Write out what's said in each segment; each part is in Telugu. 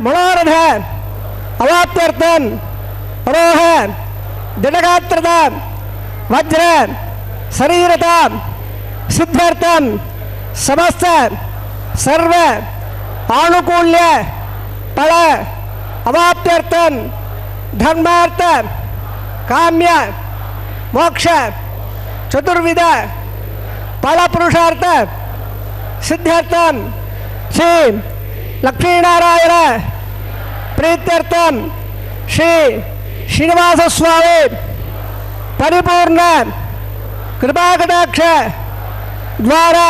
मनोरथ अवाप्त्यर्थम अरोह दृढ़गात्रता वज्र शरीरता सिद्ध्यर्थम समस्त सर्व आनुकूल्य फल अवाप्त्यर्थम धर्मार्थ काम्य मोक्ष चतुर्विध फल पुरुषार्थ सिद्ध्यर्थम श्री लक्ष्मीनारायण प्रीत्यर्थम श्री श्रीनिवास स्वामी परिपूर्ण कृपाकटाक्ष द्वारा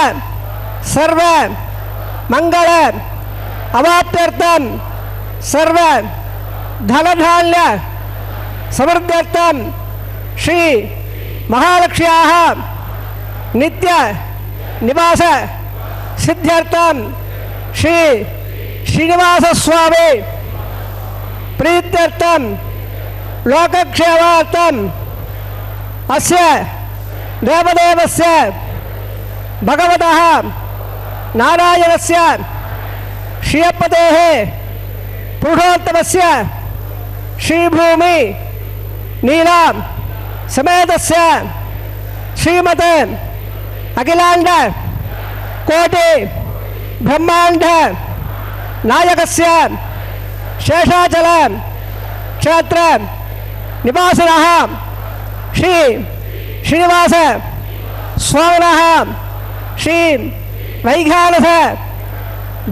सर्व मंगल अवाप्त्यर्थम सर्व धनधान्य समृद्ध्यर्थम श्री महालक्ष्म्याः नित्य निवास सिद्ध्यर्थम श्री श्रीनिवास स्वामी प्रीत्यर्थम लोकक्षेमार्थम अस्य देवदेवस्य भगवतः नारायणस्य श्रियपतेः पुरुषोत्तमस्य श्रीभूमि नीलां समेतस्य श्रीमते अखिलांड कोटि ब्रह्मांड नायकस्य शेषाचल क्षेत्र निवासिनः श्री श्रीनिवास स्वामिनः श्री वैखानस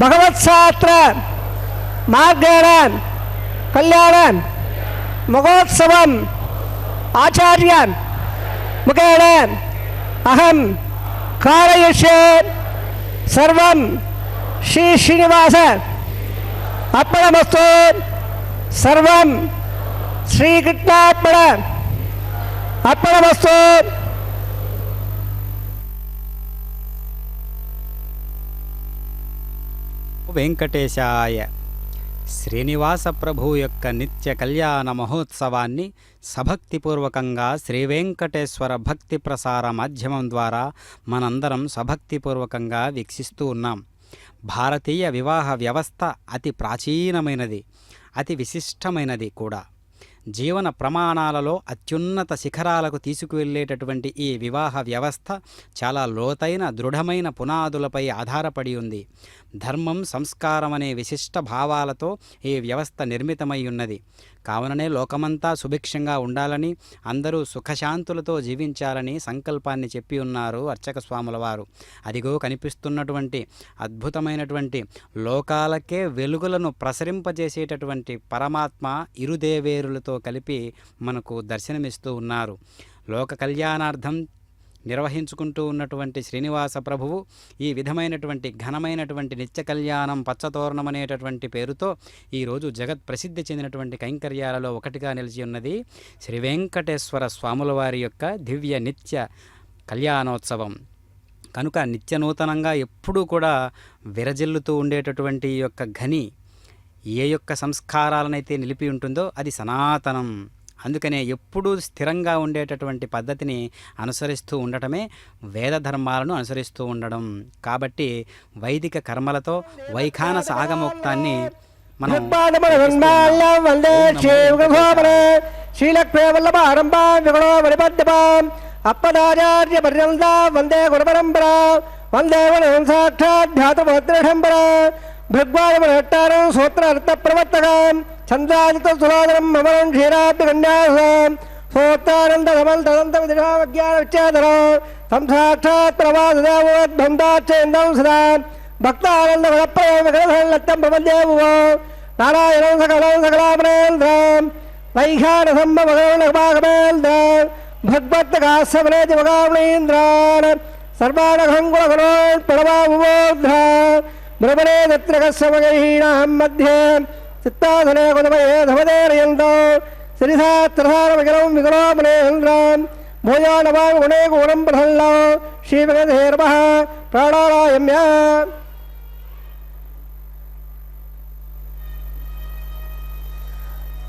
भगवत्शास्त्र मार्गेण कल्याण महोत्सवम् आचार्य मुखेन अहम कारयिष्ये सर्वं श्री श्रीनिवास अर्पणमस्तु सर्वं श्रीकृष्णार्पण अर्पणमस्तु। వెంకటేశాయ. శ్రీనివాస ప్రభు యొక్క నిత్య కళ్యాణ మహోత్సవాన్ని సభక్తిపూర్వకంగా శ్రీ వెంకటేశ్వర భక్తి ప్రసార మాధ్యమం ద్వారా మనందరం సభక్తిపూర్వకంగా వీక్షిస్తూ ఉన్నాం. భారతీయ వివాహ వ్యవస్థ అతి ప్రాచీనమైనది, అతి విశిష్టమైనది కూడా. జీవన ప్రమాణాలలో అత్యున్నత శిఖరాలకు తీసుకువెళ్ళేటటువంటి ఈ వివాహ వ్యవస్థ చాలా లోతైన దృఢమైన పునాదులపై ఆధారపడి ఉంది. ధర్మం, సంస్కారం అనే విశిష్ట భావాలతో ఈ వ్యవస్థ నిర్మితమై ఉన్నది. కావుననే లోకమంతా సుభిక్షంగా ఉండాలని, అందరూ సుఖశాంతులతో జీవించాలని సంకల్పాన్ని చెప్పి ఉన్నారు అర్చక స్వాముల వారు. అదిగో కనిపిస్తున్నటువంటి అద్భుతమైనటువంటి లోకాలకే వెలుగులను ప్రసరింపజేసేటటువంటి పరమాత్మ ఇరుదేవేరులతో కలిపి మనకు దర్శనమిస్తూ ఉన్నారు. లోక కళ్యాణార్థం నిర్వహించుకుంటూ ఉన్నటువంటి శ్రీనివాస ప్రభువు ఈ విధమైనటువంటి ఘనమైనటువంటి నిత్య కళ్యాణం పచ్చతోరణం అనేటటువంటి పేరుతో ఈరోజు జగత్ ప్రసిద్ధి చెందినటువంటి కైంకర్యాలలో ఒకటిగా నిలిచి ఉన్నది శ్రీ వెంకటేశ్వర స్వాముల వారి యొక్క దివ్య నిత్య కళ్యాణోత్సవం. కనుక నిత్య నూతనంగా ఎప్పుడూ కూడా విరజిల్లుతూ ఉండేటటువంటి ఈ యొక్క ఘని ఏ యొక్క సంస్కారాలనైతే నిలిపి ఉంటుందో అది సనాతనం. అందుకనే ఎప్పుడూ స్థిరంగా ఉండేటటువంటి పద్ధతిని అనుసరిస్తూ ఉండటమే వేద ధర్మాలను అనుసరిస్తూ ఉండడం. కాబట్టి వైదిక కర్మలతో వైఖానస ఆగమోక్తాన్ని మనం అప్పదాచార్య పర్యంత వందే గురుపరంపరా వందే సాక్షాధ్యాతమోత్రశంపరా భృగ్వాదమనట్టారం సూత్రార్థ ప్రవర్తకం చంద్రాజిత సురాదరం మమరం క్షీరాభ్యకన్యాసం సోత్తానంద సమల్తదంతమిదిషావజ్ఞాన విచ్ఛేదనం తం సాక్షాత్ ప్రవాసదేవోద్భందాచ్చేందం సదా భక్తానంద వరప్రయోగలత్తం ప్రపంచేవో నారాయణం సకలం సకలామనేంద్రం వైఖానసం భగవనమాగమేంద్రం భగవత్తకాస్యమనేతి మగామణీంద్రాన్ సర్వాణఘంగుణగుణోన్ పరమావుమోధ్ర బ్రహ్మణే దత్రకస్యమగహీనాహం మధ్యే చిత్తాసనే కులమయే ధమదేరయంతో శ్రీసాత్రధారమగిరం వికలోమనేంద్రం భూయానవాం గుణే గుణం ప్రసల్లో శ్రీమగధేర్మ ప్రాణారాయమ్య.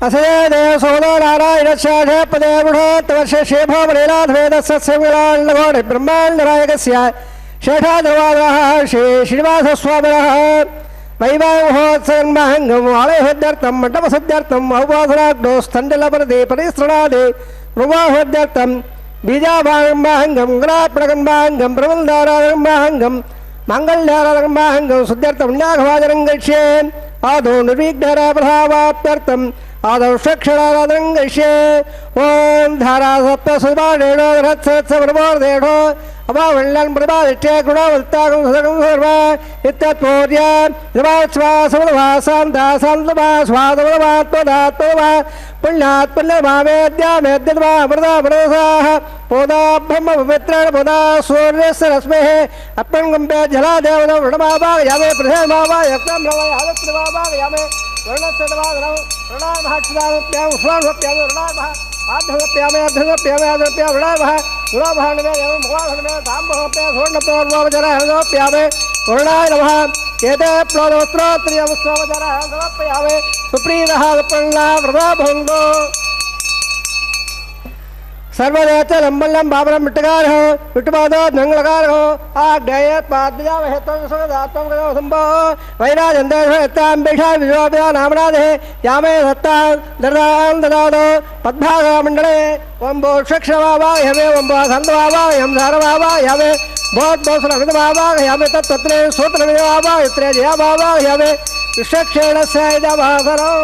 అసదే సోదో నారాయణస్యాపదే वैवाहोत्सन्माहंगम आलयहोद्यर्थम मंडपसुद्ध्यर्थम औपासनाग्नो स्तंडलपरदे परिसृणादे रुवाहोद्यर्थम बीजाभागंबाहंगम गुणाप्रणगंबाहंगम प्रबलधारागंबाहंगम मंगलधारागंबाहंगम सुद्ध्यर्थम नागवाजरंगश्ये आदो निर्विघ्नराप्रभावाप्यर्थम आदौ षक्षणाराधरंगश्ये ओम धारा सप्तसुबाणेनो रत्सत्सप्रबोधेनो अभावल्लन् प्रभादिष्टे गुणवत्तागं सदगं सर्वा इत्यत्पूर्य स्वासवदवासान्दासान्तवा स्वादवदवात्मदात्मवा पुण्यात् पुण्यभावेद्यामेद्यद्वा अमृतामृतसाः पोदा ब्रह्म पवित्रेण पोदा सूर्यस्य रश्मेः अपङ्गम्बे जलादेवनो वृणमावागयामे प्रथमावायक्तं रवयावत्रिमावागयामे वर्णस्य ऋणाभाक्षदाप्यां स्वाभप्यामे ऋणाभः आधमप्यामे अधमप्यामे आधमप्यामे ऋणाभः गुणाभाण्डमे मुखाभण्डमे धाम्भप्या सुवर्णप्रोर्वावचरः वरुणाय नमः एते प्लोत्रोत्रियमुत्सवचरः समर्पयामे सुप्रीतः प्रण्णा व्रता भवन्तु सर्वदेवते लंबल्लम बाबरम मिट्टकार हो मिट्टपादो मंगलकार हो आज्ञायत पाद्या वहेतम सुगदात्म करो संभो वैराज अंदेश एताम बेषा विजोप्या नामनादे यामे सत्ता दर्दान ददादो पद्भागा मंडले वंबो शक्षवावा यमे वंबो संतवावा यम धारवावा यमे बहुत बहुत लग्नवावा यमे तत्त्रे सूत्र विजवावा इत्रे जयावावा यमे विशक्षेणस्य इदभासरो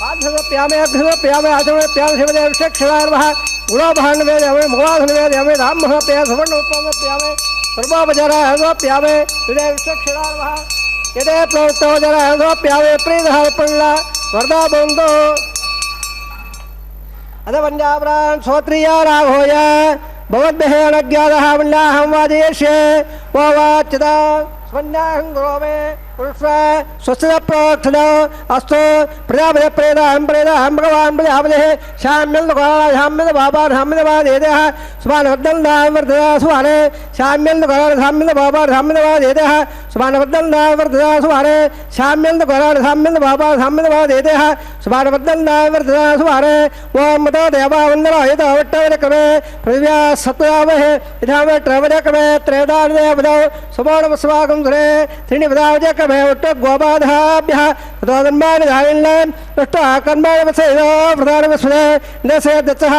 आध्यात्म्यामे अध्यात्म्यामे आचमनप्यामे शिवदेव विशक्षणार्वः गुणभाण्डमे यमे मुखाधनमे यमे धाम्भप्या सुवर्णोत्पन्नप्यामे सर्वोपचारः हृदोप्यामे शिवदेव विशक्षणार्वः यदे प्रोक्तोपचारः हृदोप्यामे प्रीतः अर्पणा वरदा बन्धो अदवन्याप्रान् श्रोत्रिया राघोय भवद्भिः अनज्ञातः वन्याहं वादयिष्ये वो वाच्यता स्वन्याहं गुरोमे पुरुष स्वस्ति प्रोक्षण अस्तु प्रजापति प्रेदाहं प्रेदाहं भगवान् प्रजापतिः श्याम्यन्दुकाल श्याम्यन्द बाबा श्याम्यन्दवादेदः सुभानवर्धन्दां वर्धदा सुभाने श्याम्यन्दुकाल श्याम्यन्द बाबा श्याम्यन्दवादेदः सुभानवर्धन्दां वर्धदा सुभाने श्याम्यन्दुकाल श्याम्यन्द बाबा श्याम्यन्दवादेदः सुभानवर्धन्दां वर्धदा सुभाने ओम मतो देवा वन्दनायत वट्टवरकमे पृथिव्या सत्यावहे इधामे ट्रवरकमे त्रेदानदेवदौ सुभानवस्वागं धरे त्रिणिपदावजक उट्ट गोपाधाभ्यः तदन्मानि धाविल्लन् उष्ट कर्माणि वसेयो प्रधानवस्वदे नसे दत्सः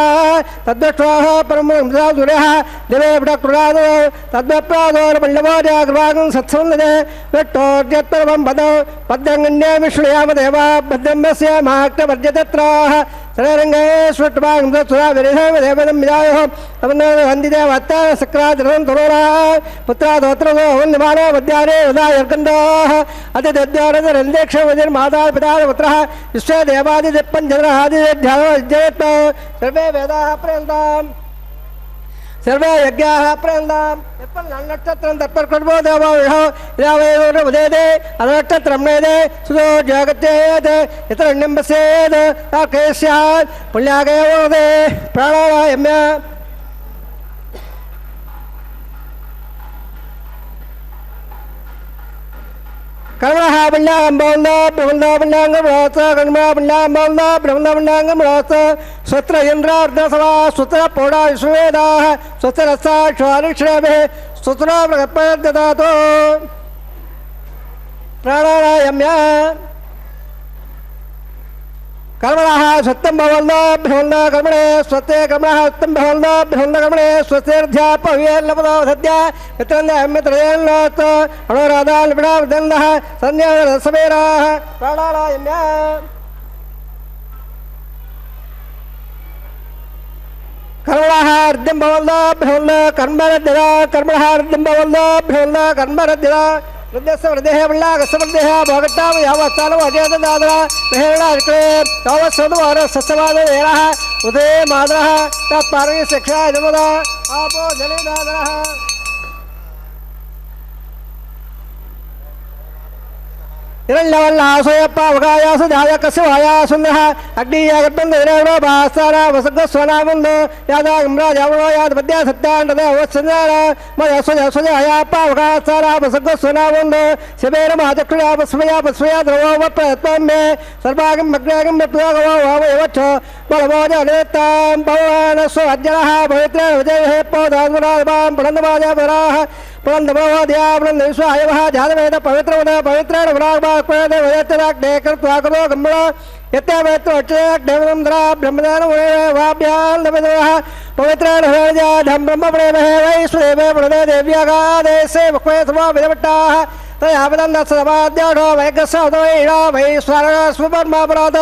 तद्दष्ट्वाः परमसुरः दिवे पटक्रुरादो तद्वप्रादो पल्लवो जागृवागं सत्सवन्दने विट्टोर्यत्परमं पदौ पद्यङ्गन्ये विष्णुयाम देवा भद्रम्यस्य महाक्तवर्जतत्राः सररङ्गे स्वट्टभागं तत्सुरा विरिधं देवदं विदायोः अवन्दे वत्ता सक्राद्रं तरोरा पुत्रादोत्रदो वन्यमानो वद्यारे उदायर्गन्धाः अतिद्यारन्दक्षमाता पिता पुत्रः विश्व देवादिपञ्चन्द्रहादिध्यानोज्जयत् सर्वे वेदाः प्रयन्ताम् सर्वे यज्ञाः प्रयन्ताम् नक्षत्रं तत्पर्कर्मो देवो यावेदे अनक्षत्रं नेदे सुदो जगत्येत् यत्र निम्बसेत् ताके स्यात् पुण्यागयोदे प्राणायाम्य कर्मणः पुण्यागं भवन्तो ब्रह्मण्डाङ्गं रोच कर्मणः पुण्यागं भवन्तो ब्रह्मण्डाङ्गं रोच स्वत्र इन्द्रार्धसभा स्वत्र पौडा विश्ववेदाः स्वत्र रसा श्वारिक्षेभिः स्वत्र प्रकल्पददातो प्राणायाम्य कर्मणः सत्यं भवन्तो ब्रह्मण्ड कर्मणे स्वस्ते कर्मणः सत्यं भवन्तो ब्रह्मण्ड कर्मणे स्वस्तेऽध्यापव्येल्लपदो सद्य मित्रन्यमित्रयेल्लोत् अणोराधाल्पिडावृदन्दः सन्ध्यासवेराः प्राणायाम्य कर्मणः अर्ध्यं भवन्तो ब्रह्मण्ड कर्मरद्यदा कर्मणः अर्ध्यं भवन्तो ब्रह्मण्ड कर्मरद्यदा वृद्धस्य वृद्धेः वल्लाकस्य वृद्धेः भोगट्टाम यावत्सालो अजयदादरा महेरणार्के यावत्सोदवार सत्सवादवेरः उदे मादरः तत्पार्वती शिक्षा जमदा आपो जले दादरः हिरण्यवल्लासोयप्पावकायासु जायकस्य वायासुन्दः अग्नियागर्भन्देरेणो भास्तारा वसगस्वनामुन्दो यादागम्राजावणो यादपद्या सत्याण्डदे अवत्सञ्जान मयस्वजस्वजयाप्पावकासारा वसगस्वनामुन्दो शिवेरमाचक्षुयापस्वया द्रवो वप्रयत्नम्ये सर्वागं मग्नागं विप्लवो वावयवच्छो बलवोजनेत्तां भगवानस्व अज्जनः पवित्रेण विजयः पौधात्मराजमां प्रणन्दमाजपराः పురంధమోద్యాపురం విశ్వాయవ జాతవేద పవిత్రవద పవిత్రేణ పురాగ్నే వయత్తరాగ్నే కృత్వా కృతో గంబళ యత్యావేత్రోక్షేగ్నేంద్ర బ్రహ్మదాన వాభ్యాం పవిత్రేణ హృదయాఢం బ్రహ్మప్రేమహే వైశ్వదేవే ప్రణదే దేవ్యాగాదేశే ముఖే సమా విదవట్టాః తయావదన్నసమాద్యాఢో వైగస్సౌతమైషా వైశ్వరస్వపర్మాపరాధ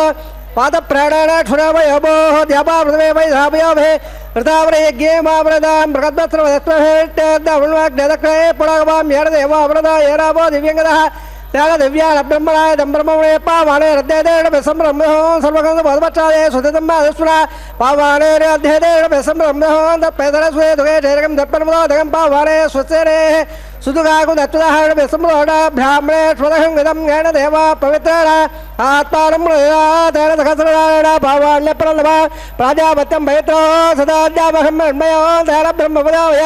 పాదప్రాణాన క్షురామయోమో ద్యాపా పృథివే వై ధామయామహే ऋतावरयज्ञे मावरदां मृगद्वस्त्रवदत्वहेट्टदक्ष्णे पुणगमां येरदेवावरदा येरावो दिव्यङ्गदः त्यागदिव्यालब्रह्मणाय दम्ब्रह्मणे पावाणे रद्येदेण विसम्ब्रह्मणो सर्वगन्धबोधपक्षादे सुधितं माधुस्वरा पावाणे रद्येदेण विसम्ब्रह्मणो तत्पेदरस्वे दुगे चैरकं दत्पन्मदोदकं पावाणे स्वस्तेरे सुदुगाकु दत्तदाहरण विसम्ब्रोढ ब्राह्मणे स्वदहं विदं घेण देवा पवित्रेण आत्मानं तेन सहस्रनारायण पावाण्यप्रणव प्राजापत्यं पवित्रो सदाद्यावहं मन्मयो तेन ब्रह्मपदावय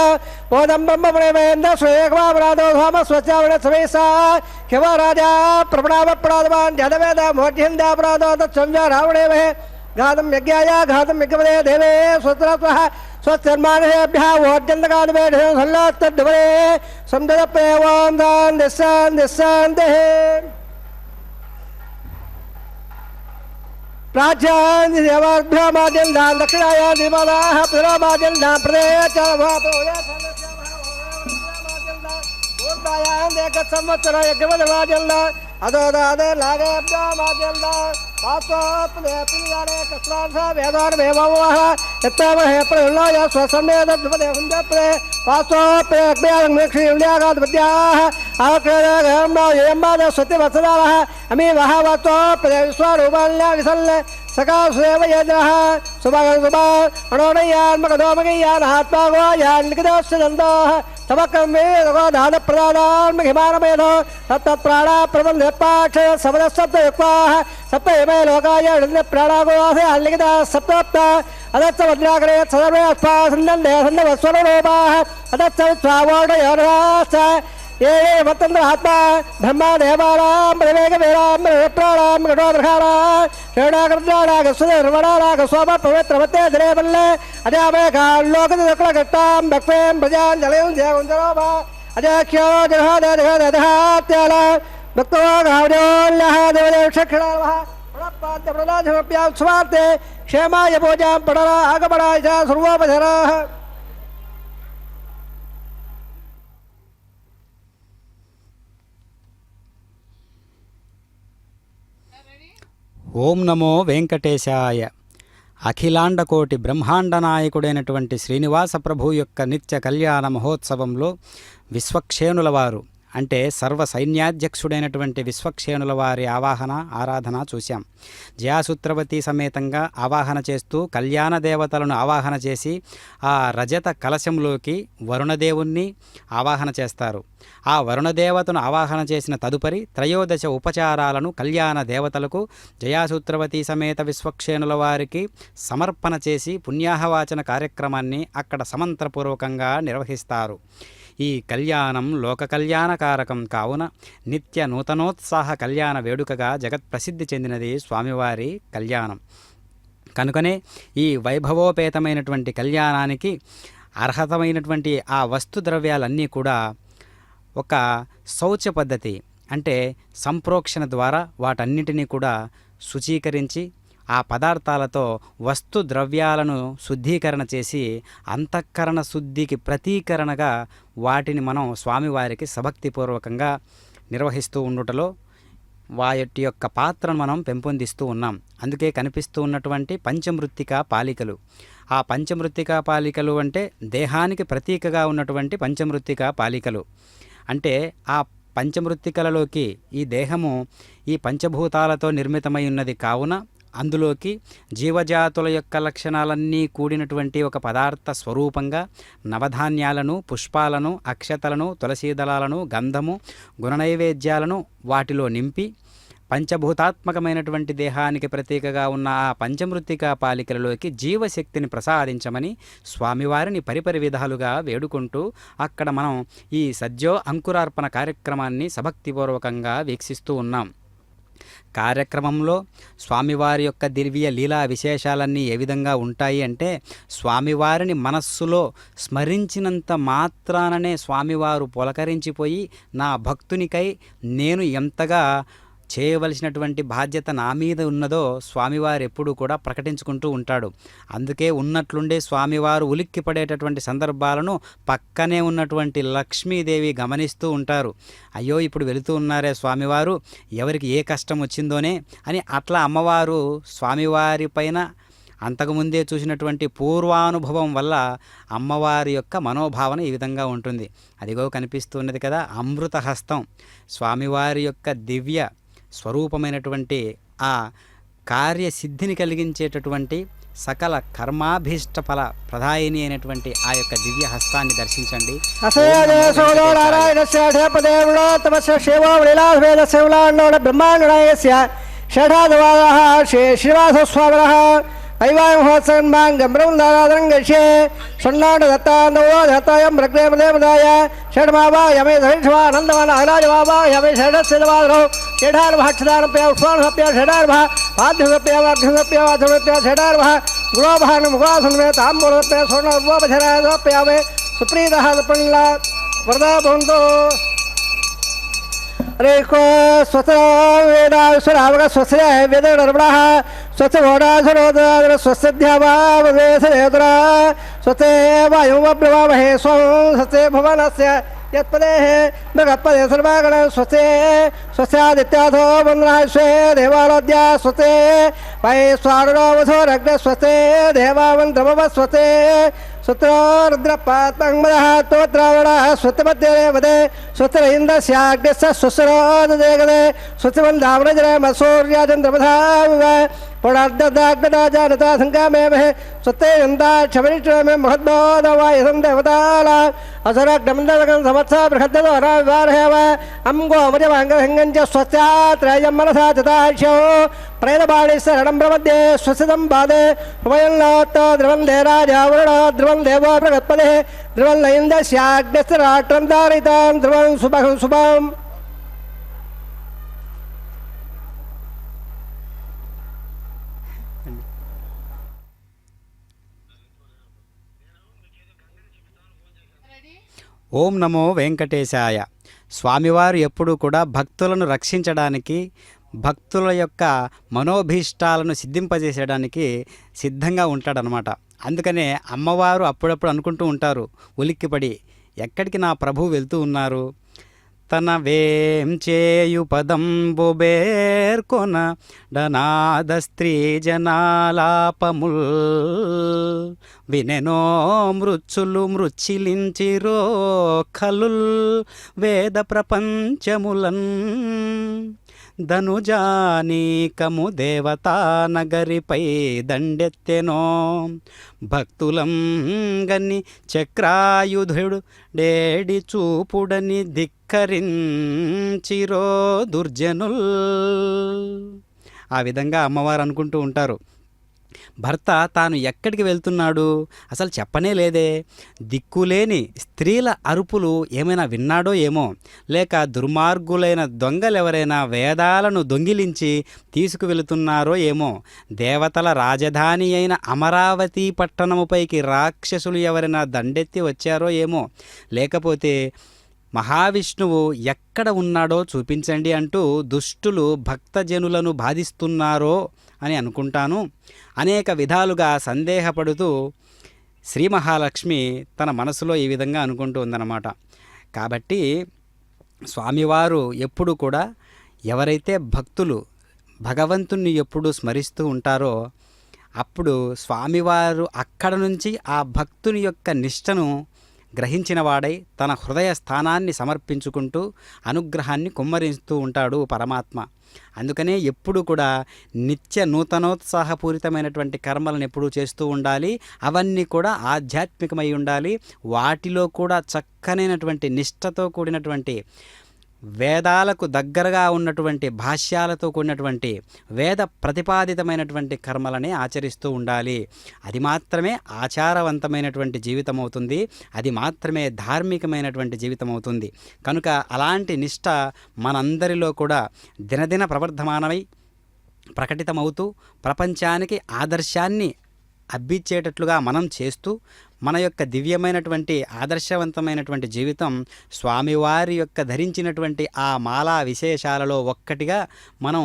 बोधं ब्रह्मप्रेमेन्द्र श्रेयकमापराधो सोमस्वस्यावण समेसा शिवराजा प्रपणावप्राधवान् जडवेद मोढ्यन्दापराधो तत्संव्या रावणे महे घातं यज्ञाय घातं यज्ञपदे देवे स्वस्त्रत्वः स्वस्तिर्मानुषेभ्यः वोढ्यन्तकादिवेषं सल्लास्तद्वरे संददप्रेवां दान् दिस्सान्तिः प्राच्यान् देवाभ्यामाद्यं दान् दक्षिणायां दिवादाः पुनरामाद्यं दान् प्रदेयां देकत्संवत्सर यज्ञपदमाद्यं अदोदादे नागेभ्यामाद्यं पास्वात्मदेपियाने कस्मान्सा वेदान् वेमवः यत्तामहे प्रहल्लाय स्वसमेदद्वदे हुञ्जप्रे पास्वाप्रेक्ष्यागाद्वद्याः आवक्रेयम्बाद स्वतिवत्सदाः अमी वः वात्वाप्रे विश्वरूपाल्या विसल्ल सकाशेव यजः सुभगं सुभा अणोनयान्मकदोमगीयान् आत्मागोयान् लिखितस्य दन्तः तवकं वेदगोधानप्रदानान् महिमानमेधो तत्तत्प्राणा प्रबन्धपाक्ष सबदशब्दयुक्ताः सप्त इमे लोकाय प्राणागोवासे अल्लिखिताः सप्तोक्त अदच्च वज्राग्रे सर्वे अस्मासन्दन्दे सन्दवस्वरूपाः अदच्च स्वावोढयोर्हाश्च ये ये वतन्त्र आत्मा ब्रह्मा देवानां प्रतिवेगवीरां प्राणां घटोदृहाणां श्रेणाकृत्राणागस्वधर्मणानाग सोम पवित्रवते दिनेवल्ले अजामेकाल्लोकदुक्लघट्टां भक्वें प्रजां जलयं जयकुञ्जरोमा अजाख्यो जगहादयदहात्याल भक्तो गावजोल्यः देवदेवक्षक्षणावः प्रणपाद्यप्रदाशमप्यां स्वार्थे क्षेमाय पूजां पडरा आगमनाय च सर्वोपधराः ఓం నమో వెంకటేశాయ. అఖిలాండకోటి బ్రహ్మాండ నాయకుడైనటువంటి శ్రీనివాస ప్రభు యొక్క నిత్య కళ్యాణ మహోత్సవంలో విశ్వక్షేణుల వారు అంటే సర్వ సైన్యాధ్యక్షుడైనటువంటి విశ్వక్షేణుల వారి ఆరాధన చూశాం. జయాసూత్రవతి సమేతంగా ఆవాహన చేస్తూ కళ్యాణ దేవతలను ఆవాహన చేసి ఆ రజత కలశంలోకి వరుణదేవుణ్ణి ఆవాహన చేస్తారు. ఆ వరుణదేవతను ఆవాహన చేసిన తదుపరి త్రయోదశ ఉపచారాలను కళ్యాణ దేవతలకు జయాసూత్రవతి సమేత విశ్వక్షేణుల వారికి సమర్పణ చేసి పుణ్యాహవాచన కార్యక్రమాన్ని అక్కడ సమంత్రపూర్వకంగా నిర్వహిస్తారు. ఈ కళ్యాణం లోక కళ్యాణకారకం కావున నిత్య నూతనోత్సాహ కళ్యాణ వేడుకగా జగత్ప్రసిద్ధి చెందినది స్వామివారి కళ్యాణం. కనుకనే ఈ వైభవోపేతమైనటువంటి కళ్యాణానికి అర్హతమైనటువంటి ఆ వస్తు ద్రవ్యాలన్నీ కూడా ఒక శౌచ పద్ధతి అంటే సంప్రోక్షణ ద్వారా వాటన్నిటినీ కూడా శుచీకరించి ఆ పదార్థాలతో వస్తు ద్రవ్యాలను శుద్ధీకరణ చేసి అంతఃకరణ శుద్ధికి ప్రతీకరణగా వాటిని మనం స్వామివారికి సభక్తిపూర్వకంగా నిర్వహిస్తూ ఉండుటలో వాటి యొక్క పాత్రను మనం పెంపొందిస్తూ ఉన్నాం. అందుకే కనిపిస్తూ ఉన్నటువంటి పంచమృత్తికా పాలికలు. ఆ పంచమృత్తికా పాలికలు అంటే దేహానికి ప్రతీకగా ఉన్నటువంటి పంచమృత్తికా పాలికలు. అంటే ఆ పంచమృత్తికలలోకి ఈ దేహము ఈ పంచభూతాలతో నిర్మితమై ఉన్నది కావున అందులోకి జీవజాతుల యొక్క లక్షణాలన్నీ కూడినటువంటి ఒక పదార్థ స్వరూపంగా నవధాన్యాలను, పుష్పాలను, అక్షతలను, తులసీదళాలను, గంధము, గుణనైవేద్యాలను వాటిలో నింపి పంచభూతాత్మకమైనటువంటి దేహానికి ప్రతీకగా ఉన్న ఆ పంచమృత్తికా పాలికలలోకి జీవశక్తిని ప్రసాదించమని స్వామివారిని పరిపరి విధాలుగా వేడుకుంటూ అక్కడ మనం ఈ సద్యో అంకురార్పణ కార్యక్రమాన్ని సభక్తిపూర్వకంగా వీక్షిస్తూ ఉన్నాం. కార్యక్రమంలో స్వామివారి యొక్క దివ్య లీలా విశేషాలన్నీ ఏ విధంగా ఉంటాయి అంటే, స్వామివారిని మనస్సులో స్మరించినంత మాత్రాననే స్వామివారు పులకరించిపోయి నా భక్తునికై నేను ఎంతగా చేయవలసినటువంటి బాధ్యత నా మీద ఉన్నదో స్వామివారు ఎప్పుడూ కూడా ప్రకటించుకుంటూ ఉంటాడు. అందుకే ఉన్నట్లుండే స్వామివారు ఉలిక్కిపడేటటువంటి సందర్భాలను పక్కనే ఉన్నటువంటి లక్ష్మీదేవి గమనిస్తూ ఉంటారు. అయ్యో ఇప్పుడు వెళుతూ ఉన్నారే స్వామివారు, ఎవరికి ఏ కష్టం వచ్చిందోనే అని అట్లా అమ్మవారు స్వామివారి పైన అంతకుముందే చూసినటువంటి పూర్వానుభవం వల్ల అమ్మవారి యొక్క మనోభావన ఈ విధంగా ఉంటుంది. అదిగో కనిపిస్తున్నది కదా అమృత హస్తం, స్వామివారి యొక్క దివ్య స్వరూపమైనటువంటి ఆ కార్యసిద్ధిని కలిగించేటటువంటి సకల కర్మాభీష్ట ఫల ప్రదాయిని అయినటువంటి ఆ యొక్క దివ్య హస్తాన్ని దర్శించండి. శ్రీవాసస్వామివాంగం గచ్చే సన్నాడు దత్తాండవో దత్తాయం ప్రజ్ఞేపదేవదాయ షడ్మావాయమే ధరిష్వానందవనరాజవావాయమే షడశివాదరో షడార్భక్షదానప్య ఉష్మానప్య షడార్భ వాద్యసప్య వాద్యసప్య వాద్యసప్య షడార్భ గుణోభాను ముఖాసన్మే తాంబూలప్య స్వర్ణోద్వోపచరాప్యామే సుప్రీత పండ్ల వరదా భవంతో. हरे को स्वस्थ वेदावग स्वस्थ वेद नर्मण स्वस्थ घोड़ाधरोदर स्वस्थ ध्यावावेशनेत्र स्वस्थ वायुमब्रवामहे स्वं स्वस्थ भुवनस्य यत्पदे मृगपदे सर्वागण स्वस्थ स्वस्थादित्याथो वन्दनाश्वे देवालोद्या स्वस्थ वै स्वारुणो वसोरग्न स्वस्थ देवावन्द्रमव स्वस्थ सुत्रो रुद्रपात्मङ्मदः तोत्रावणः स्वत्तमध्यदेवते स्वत्तरैन्द्रस्याग्निस्य स्वस्रोददेगते स्वस्तिवन्दावनजरमसूर्याचन्द्रमधाविव पुनर्ददाग्नदाजानता सङ्गामेमहे स्वत्ते यन्ताक्षमरिष्टमे महद्बोधवायसं देवताला असुरग्नमन्दलकं समत्सा बृहद्दोराविवारहेव अम्गोमजवाङ्गसङ्गं च स्वस्यात्रयं मनसा चताक्ष्यो प्रेतबाणिशरणं प्रपद्ये स्वस्तितं पादे उभयन्नोत्तो ध्रुवन्दे राजावरुणो ध्रुवं देवो प्रगत्पदे ध्रुवं लयन्दस्याग्निस्य राष्ट्रं धारितां ध्रुवं शुभं शुभम्. ఓం నమో వెంకటేశాయ. స్వామివారు ఎప్పుడూ కూడా భక్తులను రక్షించడానికి, భక్తుల యొక్క మనోభీష్టాలను సిద్ధింపజేసేయడానికి సిద్ధంగా ఉంటాడనమాట. అందుకనే అమ్మవారు అప్పుడప్పుడు అనుకుంటూ ఉంటారు ఉలిక్కిపడి, ఎక్కడికి నా ప్రభు వెళ్తూ ఉన్నారు, తన వేం చేయు పదంబు బేర్కొన డనాద స్త్రీ జనాలాపముల్ వినెనో మృచ్చులు మృచ్చిలించిరో ఖలుల్ వేద ప్రపంచములన్ ధనుజానీకము దేవతా నగరిపై దండెత్తెనో భక్తులం గని చక్రాయుధుడు డేడి చూపుడని ధిక్కరించిరో దుర్జనుల్. ఆ విధంగా అమ్మవారు అనుకుంటూ ఉంటారు. భర్త తాను ఎక్కడికి వెళ్తున్నాడు అసలు చెప్పనే లేదే, దిక్కులేని స్త్రీల అరుపులు ఏమైనా విన్నాడో ఏమో, లేక దుర్మార్గులైన దొంగలెవరైనా వేదాలను దొంగిలించి తీసుకువెళుతున్నారో ఏమో, దేవతల రాజధాని అయిన అమరావతి పట్టణముపైకి రాక్షసులు ఎవరైనా దండెత్తి వచ్చారో ఏమో, లేకపోతే మహావిష్ణువు ఎక్కడ ఉన్నాడో చూపించండి అంటూ దుష్టులు భక్తజనులను బాధిస్తున్నారో అని అనుకుంటాను. అనేక విధాలుగా సందేహపడుతూ శ్రీ మహాలక్ష్మి తన మనసులో ఈ విధంగా అనుకుంటూ ఉందన్నమాట. కాబట్టి స్వామివారు ఎప్పుడు కూడా ఎవరైతే భక్తులు భగవంతుణ్ణి ఎప్పుడు స్మరిస్తూ ఉంటారో అప్పుడు స్వామివారు అక్కడ నుంచి ఆ భక్తుని యొక్క నిష్టను గ్రహించిన వాడై తన హృదయ స్థానాన్ని సమర్పించుకుంటూ అనుగ్రహాన్ని కుమ్మరిస్తూ ఉంటాడు పరమాత్మ. అందుకనే ఎప్పుడు కూడా నిత్య నూతనోత్సాహపూరితమైనటువంటి కర్మలను ఎప్పుడూ చేస్తూ ఉండాలి. అవన్నీ కూడా ఆధ్యాత్మికమై ఉండాలి. వాటిలో కూడా చక్కనైనటువంటి నిష్టతో కూడినటువంటి వేదాలకు దగ్గరగా ఉన్నటువంటి భాష్యాలతో కూడినటువంటి వేద ప్రతిపాదితమైనటువంటి కర్మలనే ఆచరిస్తూ ఉండాలి. అది మాత్రమే ఆచారవంతమైనటువంటి జీవితం అవుతుంది. అది మాత్రమే ధార్మికమైనటువంటి జీవితం అవుతుంది. కనుక అలాంటి నిష్ఠ మనందరిలో కూడా దినదిన ప్రవర్ధమానమై ప్రకటితమవుతూ ప్రపంచానికి ఆదర్శాన్ని అబ్బిచ్చేటట్లుగా మనం చేస్తూ మన యొక్క దివ్యమైనటువంటి ఆదర్శవంతమైనటువంటి జీవితం స్వామివారి యొక్క ధరించినటువంటి ఆ మాలా విశేషాలలో ఒక్కటిగా మనం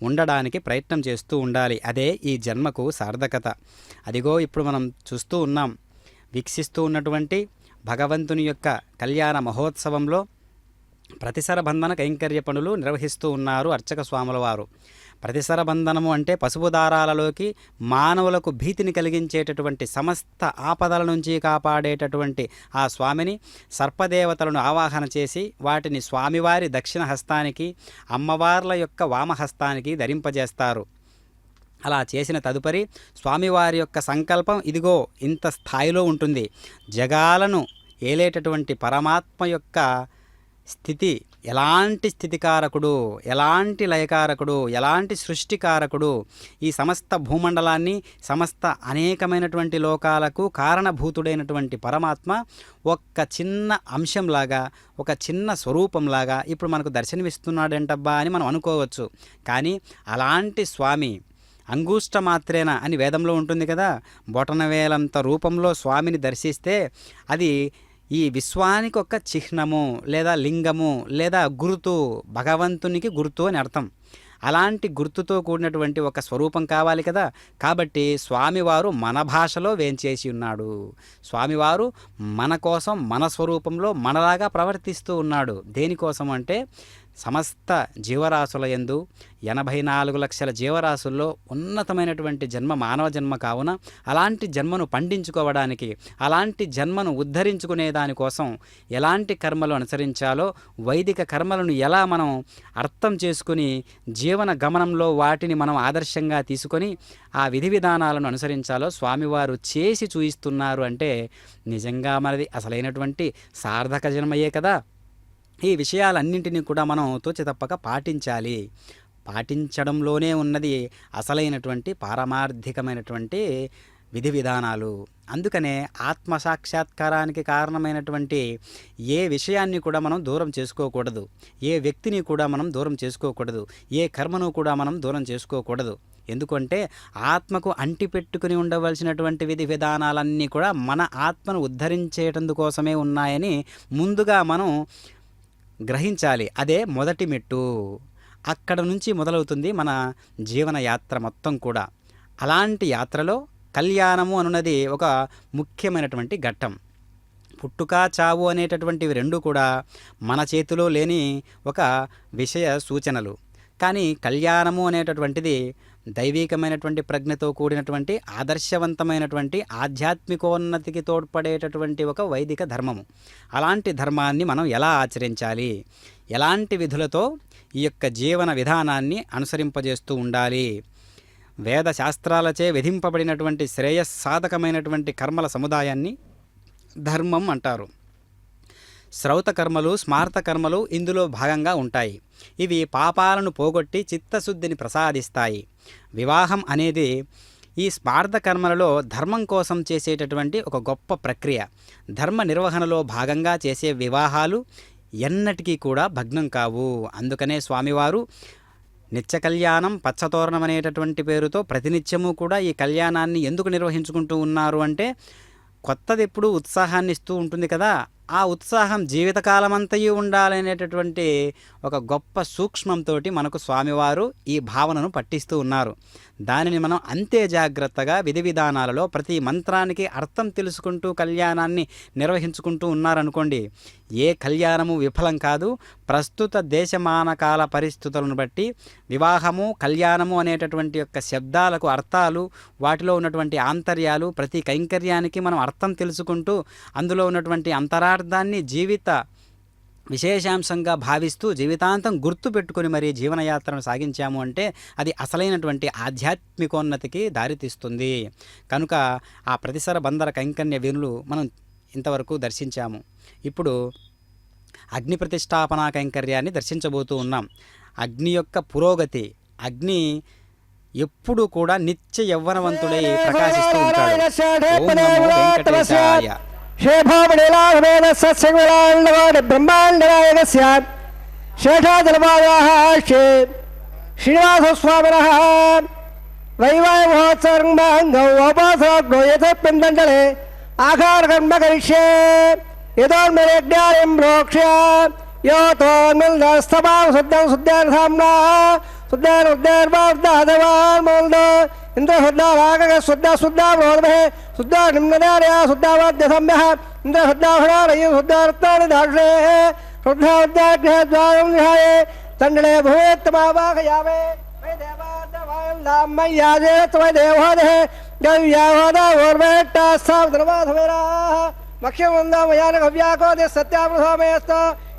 ఉండడానికి ప్రయత్నం చేస్తూ ఉండాలి. అదే ఈ జన్మకు సార్థకత. అదిగో ఇప్పుడు మనం చూస్తూ ఉన్నాం, వీక్షిస్తూ ఉన్నటువంటి భగవంతుని యొక్క కళ్యాణ మహోత్సవంలో ప్రతిసర బంధన కైంకర్య పనులు నిర్వహిస్తూ ఉన్నారు అర్చక స్వాముల వారు. ప్రతిసర బంధనము అంటే పసుపు దారాలలోకి మానవులకు భీతిని కలిగించేటటువంటి సమస్త ఆపదల నుంచి కాపాడేటటువంటి ఆ స్వామిని సర్పదేవతలను ఆవాహన చేసి వాటిని స్వామివారి దక్షిణ హస్తానికి అమ్మవార్ల యొక్క వామహస్తానికి ధరింపజేస్తారు. అలా చేసిన తదుపరి స్వామివారి యొక్క సంకల్పం ఇదిగో ఇంత స్థాయిలో ఉంటుంది. జగాలను ఏలేటటువంటి పరమాత్మ యొక్క స్థితి ఎలాంటి స్థితికారకుడు, ఎలాంటి లయకారకుడు, ఎలాంటి సృష్టికారకుడు, ఈ సమస్త భూమండలాన్ని సమస్త అనేకమైనటువంటి లోకాలకు కారణభూతుడైనటువంటి పరమాత్మ ఒక్క చిన్న అంశంలాగా, ఒక చిన్న స్వరూపంలాగా ఇప్పుడు మనకు దర్శనమిస్తున్నాడంటబ్బా అని మనం అనుకోవచ్చు. కానీ అలాంటి స్వామి అంగుష్ట మాత్రేనా అని వేదంలో ఉంటుంది కదా, బొటనవేలంత రూపంలో స్వామిని దర్శిస్తే అది ఈ విశ్వానికి ఒక చిహ్నము లేదా లింగము లేదా గుర్తు, భగవంతునికి గుర్తు అని అర్థం. అలాంటి గుర్తుతో కూడినటువంటి ఒక స్వరూపం కావాలి కదా. కాబట్టి స్వామివారు మన భాషలో వేంచేసి ఉన్నాడు. స్వామివారు మన కోసం మన స్వరూపంలో మనలాగా ప్రవర్తిస్తూ ఉన్నాడు. దేనికోసం అంటే సమస్త జీవరాశుల యందు 84 లక్షల జీవరాశుల్లో ఉన్నతమైనటువంటి జన్మ మానవ జన్మ కావున అలాంటి జన్మను పండించుకోవడానికి, అలాంటి జన్మను ఉద్ధరించుకునే దానికోసం ఎలాంటి కర్మలు అనుసరించాలో, వైదిక కర్మలను ఎలా మనం అర్థం చేసుకుని జీవన గమనంలో వాటిని మనం ఆదర్శంగా తీసుకొని ఆ విధి విధానాలను అనుసరించాలో స్వామివారు చేసి చూయిస్తున్నారు. అంటే నిజంగా మనది అసలైనటువంటి సార్థక జన్మయే కదా. ఈ విషయాలన్నింటినీ కూడా మనం తూచి తప్పక పాటించాలి. పాటించడంలోనే ఉన్నది అసలైనటువంటి పారమార్థికమైనటువంటి విధి విధానాలు. అందుకనే ఆత్మసాక్షాత్కారానికి కారణమైనటువంటి ఏ విషయాన్ని కూడా మనం దూరం చేసుకోకూడదు, ఏ వ్యక్తిని కూడా మనం దూరం చేసుకోకూడదు, ఏ కర్మను కూడా మనం దూరం చేసుకోకూడదు. ఎందుకంటే ఆత్మకు అంటిపెట్టుకుని ఉండవలసినటువంటి విధి విధానాలన్నీ కూడా మన ఆత్మను ఉద్ధరించేటందుకోసమే ఉన్నాయని ముందుగా మనం గ్రహించాలి. అదే మొదటి మెట్టు. అక్కడ నుంచి మొదలవుతుంది మన జీవన యాత్ర మొత్తం కూడా. అలాంటి యాత్రలో కళ్యాణము అనున్నది ఒక ముఖ్యమైనటువంటి ఘట్టం. పుట్టుక చావు అనేటటువంటివి రెండు కూడా మన చేతిలో లేని ఒక విషయ సూచనలు. కానీ కళ్యాణము అనేటటువంటిది దైవికమైనటువంటి ప్రజ్ఞతో కూడినటువంటి ఆదర్శవంతమైనటువంటి ఆధ్యాత్మికోన్నతికి తోడ్పడేటటువంటి ఒక వైదిక ధర్మము. అలాంటి ధర్మాన్ని మనం ఎలా ఆచరించాలి, ఎలాంటి విధులతో ఈ యొక్క జీవన విధానాన్ని అనుసరింపజేస్తూ ఉండాలి. వేద శాస్త్రాలచే విధింపబడినటువంటి శ్రేయస్సాధకమైనటువంటి కర్మల సముదాయాన్ని ధర్మం అంటారు. శ్రౌత కర్మలు, స్మార్త కర్మలు ఇందులో భాగంగా ఉంటాయి. ఇవి పాపాలను పోగొట్టి చిత్తశుద్ధిని ప్రసాదిస్తాయి. వివాహం అనేది ఈ స్మార్త కర్మలలో ధర్మం కోసం చేసేటటువంటి ఒక గొప్ప ప్రక్రియ. ధర్మ నిర్వహణలో భాగంగా చేసే వివాహాలు ఎన్నటికీ కూడా భగ్నం కావు. అందుకనే స్వామివారు నిత్య కళ్యాణం పచ్చతోరణం అనేటటువంటి పేరుతో ప్రతినిత్యము కూడా ఈ కళ్యాణాన్ని ఎందుకు నిర్వహించుకుంటూ ఉన్నారు అంటే, కొత్తది ఎప్పుడు ఉత్సాహాన్ని ఇస్తూ ఉంటుంది కదా. ఆ ఉత్సాహం జీవితకాలమంతయు ఉండాలనేటటువంటి ఒక గొప్ప సూక్ష్మంతో మనకు స్వామివారు ఈ భావనను పట్టిస్తూ ఉన్నారు. దానిని మనం అంతే జాగ్రత్తగా విధి విధానాలలో ప్రతి మంత్రానికి అర్థం తెలుసుకుంటూ కళ్యాణాన్ని నిర్వహించుకుంటూ ఉన్నారనుకోండి, ఏ కళ్యాణము విఫలం కాదు. ప్రస్తుత దేశమానకాల పరిస్థితులను బట్టి వివాహము, కళ్యాణము అనేటటువంటి యొక్క శబ్దాలకు అర్థాలు, వాటిలో ఉన్నటువంటి ఆంతర్యాలు, ప్రతి కైంకర్యానికి మనం అర్థం తెలుసుకుంటూ అందులో ఉన్నటువంటి అంతరార్థాన్ని జీవిత విశేషాంశంగా భావిస్తూ జీవితాంతం గుర్తు పెట్టుకుని మరీ జీవనయాత్రను సాగించాము అంటే అది అసలైనటువంటి ఆధ్యాత్మికోన్నతికి దారితీస్తుంది. కనుక ఆ ప్రతిసర బందర కైంకర్య వినులు మనం ఇంతవరకు దర్శించాము. ఇప్పుడు అగ్ని ప్రతిష్టాపనా కైంకర్యాన్ని దర్శించబోతూ ఉన్నాం. అగ్ని యొక్క పురోగతి, అగ్ని ఎప్పుడు కూడా నిత్య యవ్వనవంతుడై ప్రకాశిస్తూ ఉంటాడు. ఓం నమో వెంకటేశాయ. బ్రహ్మాండనాయకస్య శేషాచలపాదాః శ్రీనివాసస్వామినः వైవాహిక మహోత్సవంగౌపాసనాగ్నో యథోప్యంతంజలే ఆకారకర్మ కరిష్యే యథోన్మరేజ్ఞానం ప్రోక్ష్య యోతోన్మస్తమాం శుద్ధం శుద్ధార్థామ్నా శుద్ధానుద్ధార్వార్ధాదవాన్మోల్దో ఇంద్ర శుద్ధారాగ శుద్ధ శుద్ధామోదమే శుద్ధ నిమ్నదారయ శుద్ధావాద్యసమ్యః ఇంద్ర శుద్ధాభరణాలయ శుద్ధార్థాని దాక్షే శుద్ధాద్యాగ్రహద్వారం విహాయే తండలే భూత్తమావాహయామే వై దేవాదవాయం దామ్మయ్యాదే త్వై దేవోదే గవ్యాహోదావోర్వేట్టాస్థావధర్వాధవేరా మక్ష్యమందామయాన గవ్యాకోదే సత్యామృతమేస్త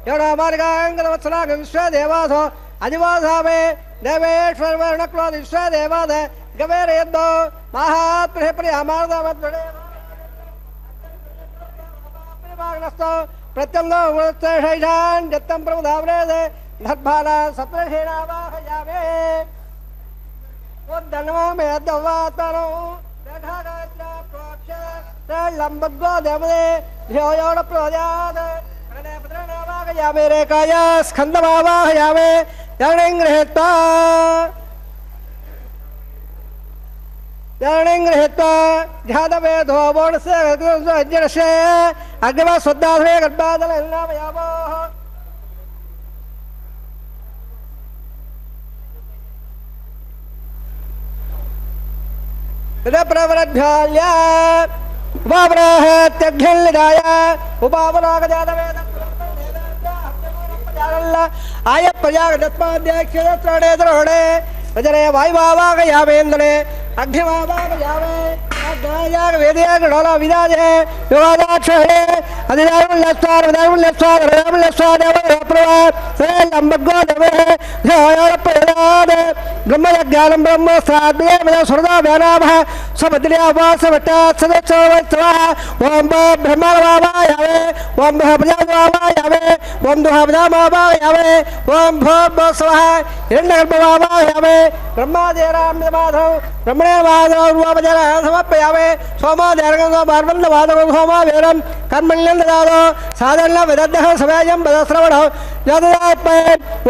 యౌడామార్గాంగవత్సలాగ విశ్వదేవాసో అధివాసామే దేవేశ్వరవర్ణక్లోది విశ్వదేవాద గవేరయద్దో మహాత్మహే ప్రియామార్దామద్వడే ప్రత్యంలో శైషాన్ దత్తం ప్రముదావరేదే ధర్భాలా సప్రషేణావాహయామే ఉద్దనమే దవ్వాతనో లంబద్వో దేవదే ధ్యోయోడ ప్రోజాద ప్రణయపత్రణావాహయామే రేకాయ స్కందమావాహయామే ధరణింగ్రహేత్వా ధ్యాతవేదో బోణస్య అజ్ఞరస్య అగ్నివా శుద్ధాశ్రయ గర్భాదలయామో ప్రవరభ్యాల్య ఉపావరాహత్యఘ్నిదాయ ఉపావరాగజాతవేద ఆయ ప్రజాగతత్మాధ్యక్షే ద్రోడే ప్రజరే వాయువావాగయామేంద్రే అగ్నివావాగయామే అగ్నాయాగ వేదయాగ డోల విదాజే యోగాదాక్షే అధిదారుల్యస్వార్ విదారుల్యస్వార్ రయాముల్యస్వార్ దేవప్రవా లంబగో దేవే ధ్యాయాప్రయాద బ్రహ్మయజ్ఞానం బ్రహ్మస్త్రాద్వేద సురదా వ్యానామః స్వపత్ర్యావాసవట్టాత్ సదచ్చవైత్వః ఓం బ్రహ్మవావాయావే ఓం ప్రజావావాయావే ఓం దుఃఖపదామావాయావే ఓం భోస్వః హిరణ్యగర్భవావాయావే బ్రహ్మాదేరామ్యమాధవ్ బ్రహ్మణే వాదరూపజన సమర్పయామే సోమాదేరగం పార్వన్నవాదకం సోమావేరం కర్మణ్యం దదాదో సాధన విదగ్ధ సమయం పదశ్రవణం యదాత్మై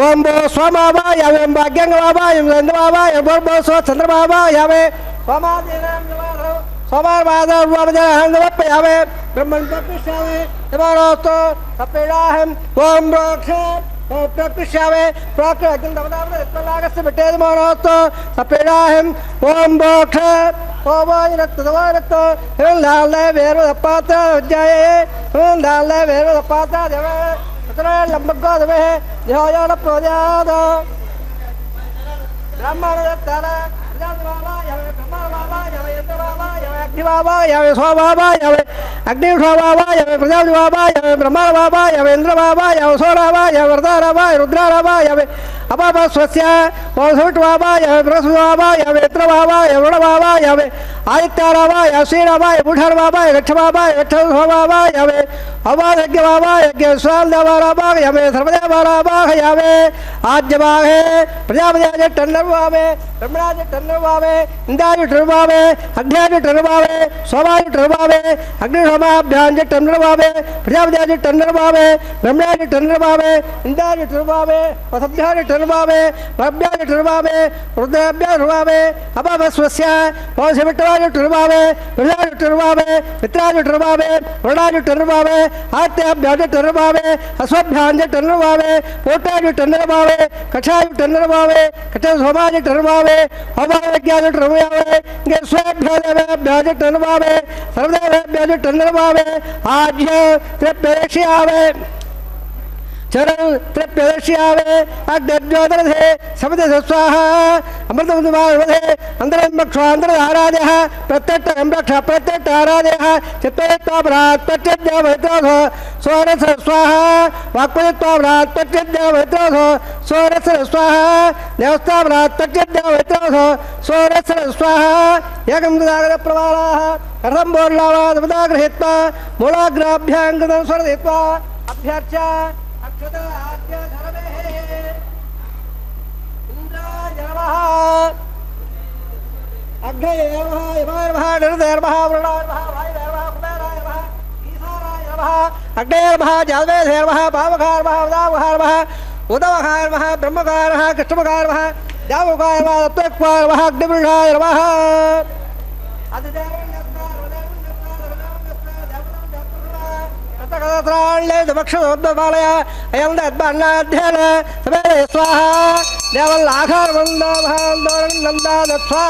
ఓం భో స్వమావాయావే భాగ్యంగవావాయం చంద్రవావాయం భో స్వ చంద్రవావాయావే సోమాదేరామ్యమాధవ్ సోమావాదరూపజన సమర్పయామే బ్రహ్మణ్ ప్రతిష్ఠామే తమారోస్తు తప్పేడాహం ఓం ప్రోక్ష ప్రకృష్యామే ప్రాకృతిలాగస్య పెట్టేది మోనోస్తు సపేడాహం ఓం భోక్ష ఓమాయరక్త హిరణ్యాలయ వేరు పాత్ర విద్యాయే హిరణ్యాలయ వేరు పాత్ర దేవే లంబగో దేవే ధ్యోయోడ ప్రోజాద బ్రాహ్మణ అగ్నివావాయవే స్వవావాయవే అగ్నివావాయవే ప్రజావావాయవే బ్రహ్మవావాయవే ఇంద్రవావాయవే సోరావాయవే వరదారావాయ రుద్రారావాయవే అపాపస్వస్య ఓసుట్వావాయవే బృహస్వావాయవే మిత్రవావాయవే వృణవావాయవే ఆదిత్యారావాయ శ్రీరావాయ బుఢర్వావాయ గచ్చవావాయ గచ్చవావాయవే అవాదగ్యవావాయజ్ఞ స్వాల్దేవారావాయవే సర్వదేవారావాహయావే ఆద్యవాహే ప్రజాపతి టన్నర్వావే బ్రహ్మరాజ టన్నర్వావే ఇంద్రాజు టర్వావే అగ్నియాజు టర్వావే సోమాజు టర్వావే అగ్నిహోమాభ్యాంజ టన్నర్వావే ప్రజాపతి టన్నర్వావే బ్రహ్మరాజు టన్నర్వావే ఇంద్రాజు టర్వావే వసభ్యాజు టర్వావే భవ్యాజు టర్వావే రుద్రాభ్యా టర్వావే అపాపస్వస్య ఓశమిట్టవాజు టర్వావే ప్రజాజు టర్వావే మిత్రాజు టర్వావే వరుణాజు టర్వావే ఆత్యాభ్యాజు టర్వావే అశ్వభ్యాంజ టర్వావే పోటాజు టన్నర్వావే కషాయు టన్నర్వావే కఠ సోమాజు టర్వావే అభావ్యాజు టర్వావే స్వేభ్యాజ టర్వావే సర్వదేవ్యాజు టన్నర్వావే ఆజ్య త్రిప్రేక్ష్యావే చరణ్ త్రిప్రదర్శ్యావే అగ్రజ్యోతరథే సమతే స్వాహ అమృతముదే అంతరంభక్షాంతరారాధ్య ప్రత్యక్ష ప్రత్యక్షారాధ్య చిత్తయత్వాభ్రాత్ ప్రత్యజ్ఞాభైత్రోధో స్వరస స్వాహ వాక్పయత్వాభ్రాత్ ప్రత్యజ్ఞాభైత్రోధో స్వరస స్వాహ దేవస్థాభ్రాత్ ప్రత్యజ్ఞాభైత్రోధో స్వరస స్వాహ ఏకం దాగర ప్రవాళాః కథం బోర్లావాదముదా గృహీత్వా మూలాగ్రాభ్యాంగతం స్వరదిత్వా అభ్యర్చ్య अग्नये नमः यमाय नमः निरदये नमः वरुणाय नमः वायुवे नमः कुबेराय नमः ईशानाय नमः अग्नये नमः जातवेदये नमः पावकाय नमः उदावकाय नमः उदवकाय नमः ब्रह्मकाय नमः कृष्णमुखाय नमः जावकाय नमः तत्त्वकाय नमः अग्निपुरुषाय नमः दक्षोद्भवालय अयं दद्मन्नाध्ययन सवेरे स्वाहा देवल्लाघारवन्दोभान्दोरन्नन्दा दत्त्वा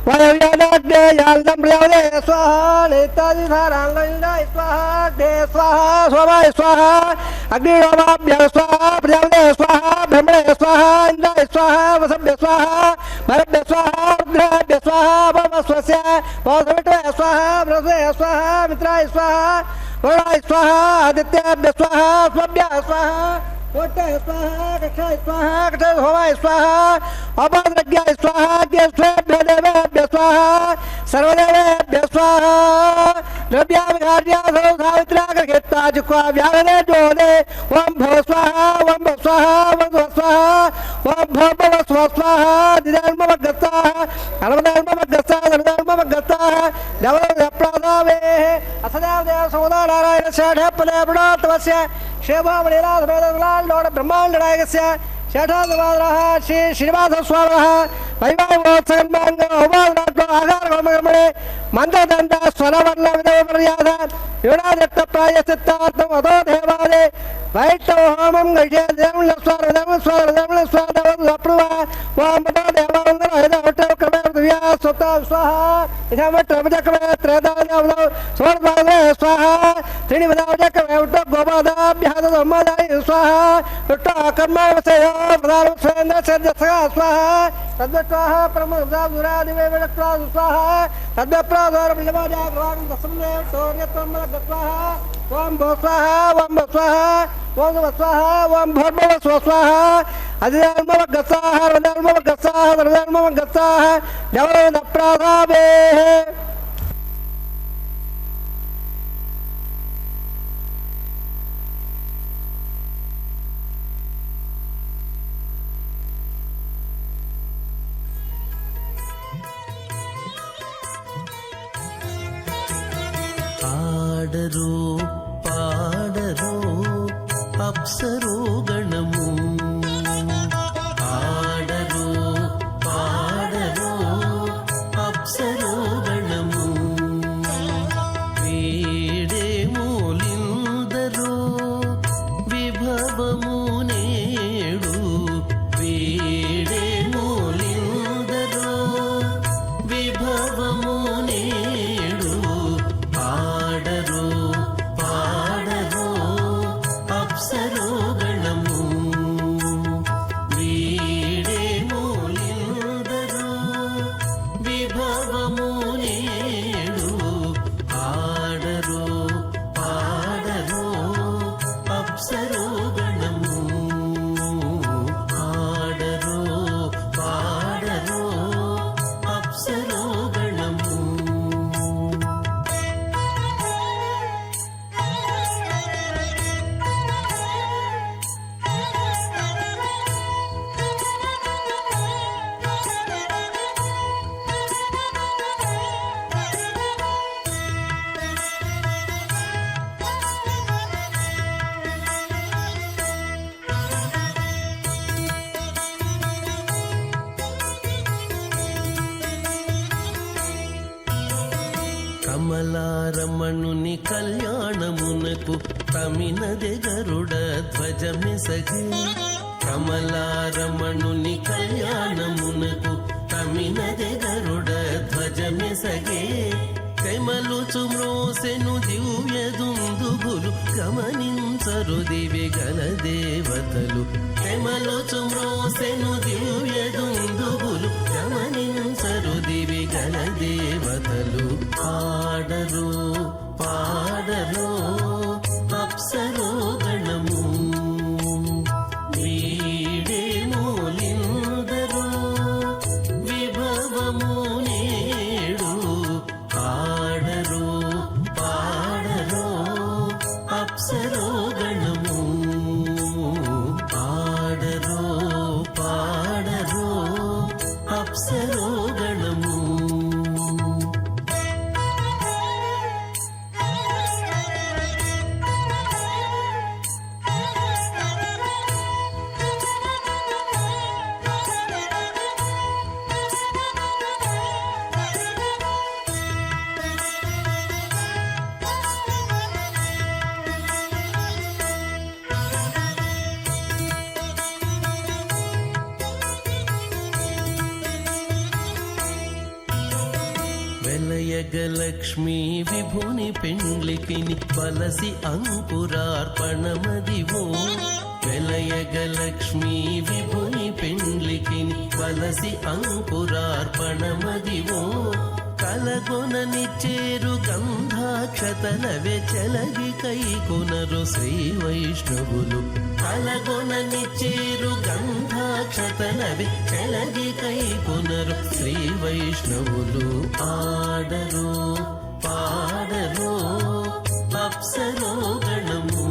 वयव्यादाग्ने याल्दं प्रियवदे स्वाहा नेतादिधाराङ्गलिन्दाय स्वाहा अग्ने स्वाहा सोमाय स्वाहा अग्निरोमाभ्यः स्वाहा प्रियवदे स्वाहा ब्रह्मणे स्वाहा इन्द्राय स्वाहा वसभ्य स्वाहा भरभ्य स्वाहा रुद्राभ्य स्वाहा भवस्वस्य भवसविट्वय स्वाहा बृहस्पतये स्वाहा मित्राय स्वाहा वरुणाय स्वाहा आदित्याभ्य स्वाहा स्वभ्यः स्वाहा कोट्याय स्वाहा कक्षाय स्वाहा कक्षाय होमाय स्वाहा अपाद्रज्ञाय स्वाहा ज्ञेष्ठेभ्यो देवेभ्यो स्वाहा सर्वदेवेभ्यो स्वाहा द्रव्याभिकार्यासौ सावित्र्याग्रहेत्ता जिह्वा व्याघ्रे जोदे ओं भव स्वाहा ओं भव स्वाहा ओं भव स्वाहा ओं भव भव स्व स्वाहा दिधर्ममग्रस्ताः अनवधर्ममग्रस्ताः धर्मधर्ममग्रस्ताः देवदेवप्रादावेः असदेवदेव सौदा नारायणस्य ढपदे प्रणोत्तमस्य शेभामणिनाथमेदलाल्लोड ब्रह्माण्डनायकस्य शेषादिवादरः श्री श्रीनिवासस्वामिनः वैवाहोत्सवन्माङ्गोपादनाट्यो आधारकर्मकर्मणे मन्त्रदण्ड स्वरवर्णविधविपर्यास यूणादत्तप्रायश्चित्तार्थम् अतो देवादे वैष्णवहोमं गृह्य देवस्वादप्रुवा वामतो देवान्दरहितवट्टक्रमे पृथिव्या स्वता स्वाहा इदमट्टमचक्रमे त्रेदावदौ सुवर्णपादे स्वाहा त्रीणिपदावचक्रमे उट्ट गोपादाभ्यादम्मादाय स्वाहा उट्ट कर्मावसेयो प्रधानस्वेन्द्रसर्जसगा स्वाहा तद्वत्वाहा परमदादुरादिवे विडक्त्वा स्वाहा तद्वप्रादोरबिल्लवाजाग्रवां दशमदेव शौर्यत्वं स्वाहा ओं भव स्वाहा ओं भव स्वाहा ओं भव स्वाहा ओं भव स्वाहा अधिधर्ममग्रस्ताः सर्वधर्ममग्रस्ताः सर्वधर्ममग्रस्ताः देवदेवप्रादावेः ఆడరు పాడరు అప్సరు గణము ఆడరు పాడరు అప్సరు గణము వీడే మూలిందరు విభవము నేడు వీడే మూలిందరు విభవము నేడు ఆడరు పాడరు అప్సరు గణము వీడే మూలిందరు విభవము నేడు ఆడరు పాడరు అప్సరు గణము ఆడరు పాడరు అప్సరు గణము కమలారమణుని కళ్యాణమునకు తమినది గరుడ ధ్వజమిసగి కమలారమణుని కళ్యాణమునకు తమినది గరుడ ధ్వజమిసగే కైమలుచు మ్రోసెను దివ్య దుందుగులు గమనించరు దివి గల దేవతలు కైమలుచు మ్రోసెను దివ్య దుందుగులు గమనించరు దివి గల దేవతలు ఆడరు పాడరు అప్సరు గణము వీడే మూలిందరు విభవము నేడు ఆడ వెలయగలక్ష్మీ విభుని పెండ్లికిని బలసి అంకురార్పణమదివో వెలయగలక్ష్మీ విభుని పెండ్లికిని బలసి అంకురార్పణమదివో కలగొనని చేరు గంధాక్షతలవే చెలగి కైకొనరు శ్రీ వైష్ణవులు కలగొనని చేరు గంధాక్షతలవే చెలగి కైకొనరు శ్రీ వైష్ణవులు ఆడరు పాడరు అప్సరో గణము